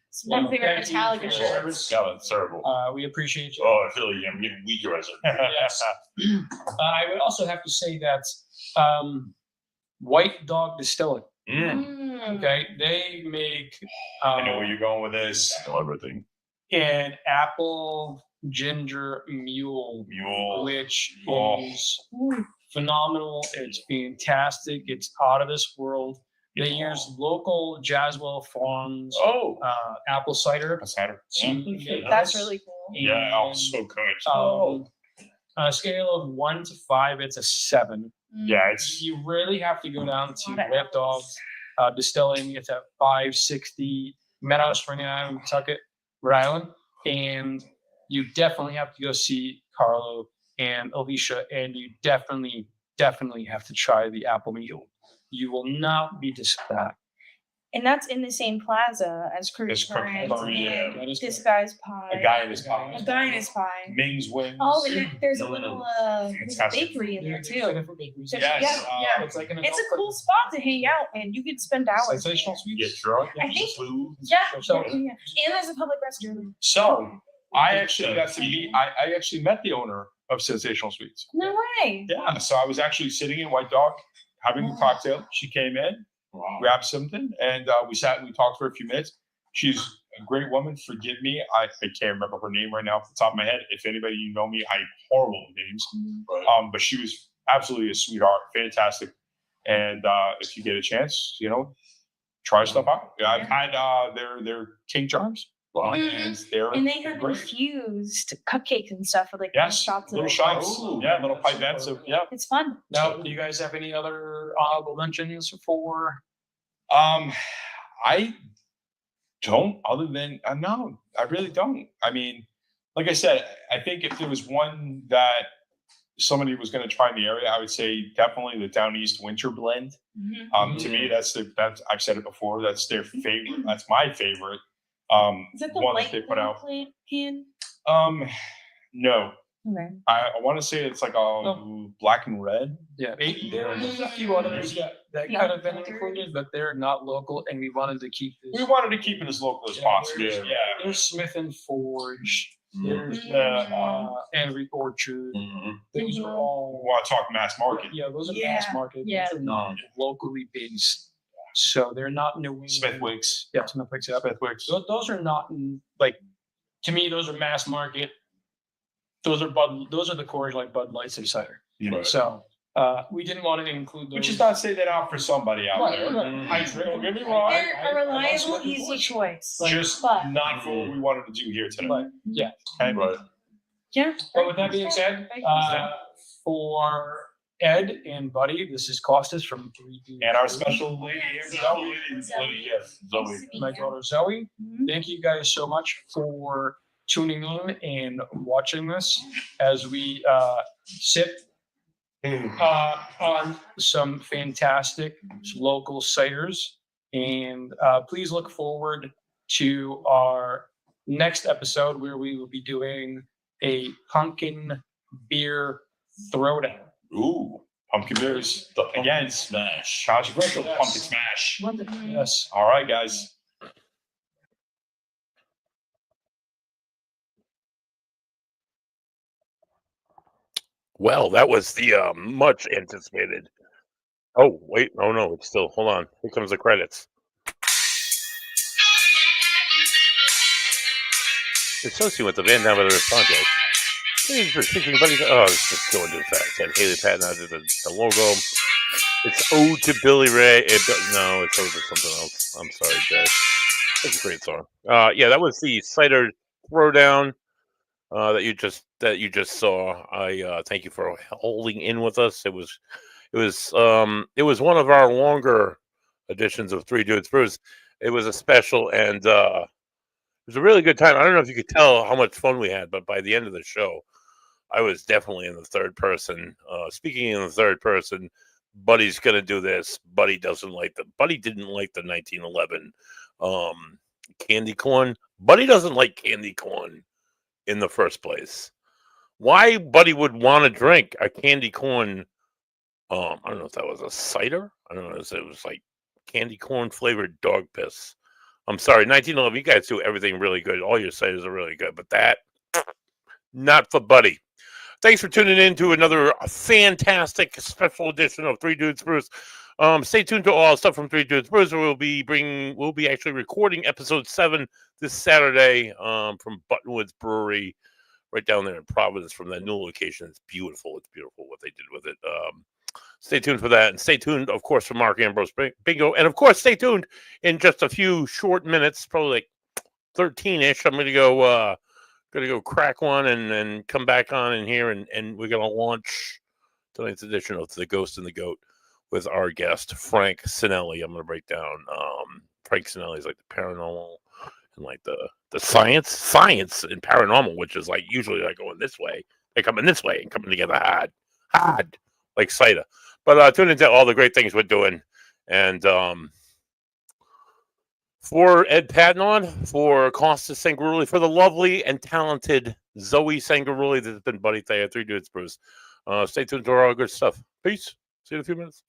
It's one thing Thank you Metallica for your shirts. service. God, it's terrible. We appreciate you. Oh, I feel like I'm getting weaker as a. Yes. I would also have to say that White Dog Distilling. Okay, they make I know where you're going with this. I know everything. an apple ginger mule, Mule. which Oh. is phenomenal. It's fantastic. It's out of this world. They use local Jaswell Farms Oh. apple cider. Cider. to make That's this. really cool. Yeah. Oh, And, so good. on a scale of 1 to 5, it's a 7. Yeah, it's You really have to go down to Lot of White Dog Distilling. It's at 560 Meadow Spring Island, Pawtucket, Rhode Island. And you definitely have to go see Carlo and Alicia, and you definitely have to try the apple mule. You will not be disappointed. And that's in the same plaza as Cruise It's Cruise Current Current, yeah. and That is This correct. Guy's Pie. a guy in his pocket. A guy in his pie. Ming's wings. Oh, and there's a No, no, little there's a Fantastic. bakery in there It's too. different bakeries. There's- Yes, yeah. It's like an It's a cool spot to hang out, and you could spend hours. sensational You sweets. get drunk. I think- Food. Yeah, So- yeah. And there's a public restroom. So I actually got to meet. I actually met the owner of Sensational Sweets. No way. Yeah. So I was actually sitting in White Dog having a cocktail. She came in, Wow. grabbed something, and we sat and we talked for a few minutes. She's a great woman. Forgive me, I can't remember her name right now off the top of my head. If anybody you know me, I'm horrible with names. Right. But she was absolutely a sweetheart, fantastic. And if you get a chance, try stuff out. Yeah, I've had their King Charms. and they're And they have great. infused cupcakes and stuff with like Yes, shots of little it. shots. Ooh. Yeah, little pipettes of It's fun. Now, do you guys have any other honorable mentions for? I don't. Other than no, I really don't. I mean, like I said, I think if there was one that somebody was going to try in the area, I would say definitely the Down East Winter Blend. To me, that's I've said it before. That's their favorite. That's my favorite. Is that the one white that they put out. plate can? No, Okay. I want to say it's like a black and red. Yeah, Maybe. there's a few others that Yeah. kind of been included, but they're not local, and we wanted to keep this. We wanted to keep it as local as Yeah, possible. there's- Yeah. There's Smith and Forge. There's Mhm. Henry Orchard. Mhm. Those are Mhm. We all. want to talk mass market. Yeah, those are Yeah, mass market. yeah. Those are not locally based, so they're not New England. Smithwick's. Yeah, Smithwick's. Yeah. Smithwick's. Those are not like, to me, those are mass market. Those are the Coors like Bud Lights of cider. Right. So we didn't want to include those. Which is not say that out for somebody out Right, there. right. I don't get me wrong. They're a reliable, Smith and easy Forge. choice. Just but not for what we wanted to do here today. But yeah. Okay? Right. yeah. But with that being said, for Ed and Buddy, this is Costas from 3D. And our special lady here, Zoe. Yes, Zoe. My daughter Zoe. Mhm. Thank you guys so much for tuning in and watching this as we sip on some fantastic local ciders. And please look forward to our next episode where we will be doing a pumpkin beer throwdown. Ooh, pumpkin beers. The pumpkin Again, smash. controversial Yes. pumpkin smash. Yes. All right, guys. Well, that was the much anticipated. Oh, wait. Oh, no. It's still. Hold on. Here comes the credits. Associated with the Van Damme podcast. Featuring Buddy. Oh, it's just going too fast. And Haley Patton added the logo. It's Ode to Billy Ray. No, it's Ode to something else. I'm sorry, Jay. It's a great song. Yeah, that was the Cider Throwdown that you just saw. I thank you for holding in with us. It was one of our longer editions of Three Dudes Brews. It was a special, and it was a really good time. I don't know if you could tell how much fun we had, but by the end of the show, I was definitely in the third person. Speaking in the third person, Buddy's gonna do this. Buddy didn't like the 1911 candy corn. Buddy doesn't like candy corn in the first place. Why Buddy would want to drink a candy corn? I don't know if that was a cider. I don't know if it was like candy corn flavored dog piss. I'm sorry, 1911. You guys do everything really good. All your ciders are really good, but that not for Buddy. Thanks for tuning in to another fantastic special edition of Three Dudes Brews. Stay tuned to all stuff from Three Dudes Brews. We'll be actually recording episode 7 this Saturday from Buttonwoods Brewery, right down there in Providence. From that new location, it's beautiful. It's beautiful what they did with it. Stay tuned for that, and stay tuned, of course, for Mark Ambrose Bingo, and of course, stay tuned in just a few short minutes, probably like 13-ish. I'm gonna go crack one and come back on in here, and we're gonna launch tonight's edition of The Ghost and the Goat with our guest Frank Sinelli. I'm gonna break down Frank Sinelli's like the paranormal and like the science and paranormal, which is like usually like going this way, they're coming this way and coming together hard like cider. But tune into all the great things we're doing, and for Ed Patton, for Costas Sangarulli, for the lovely and talented Zoe Sangarulli that's been Buddy Thayer, Three Dudes Brews. Stay tuned to all our good stuff. Peace. See you in a few minutes.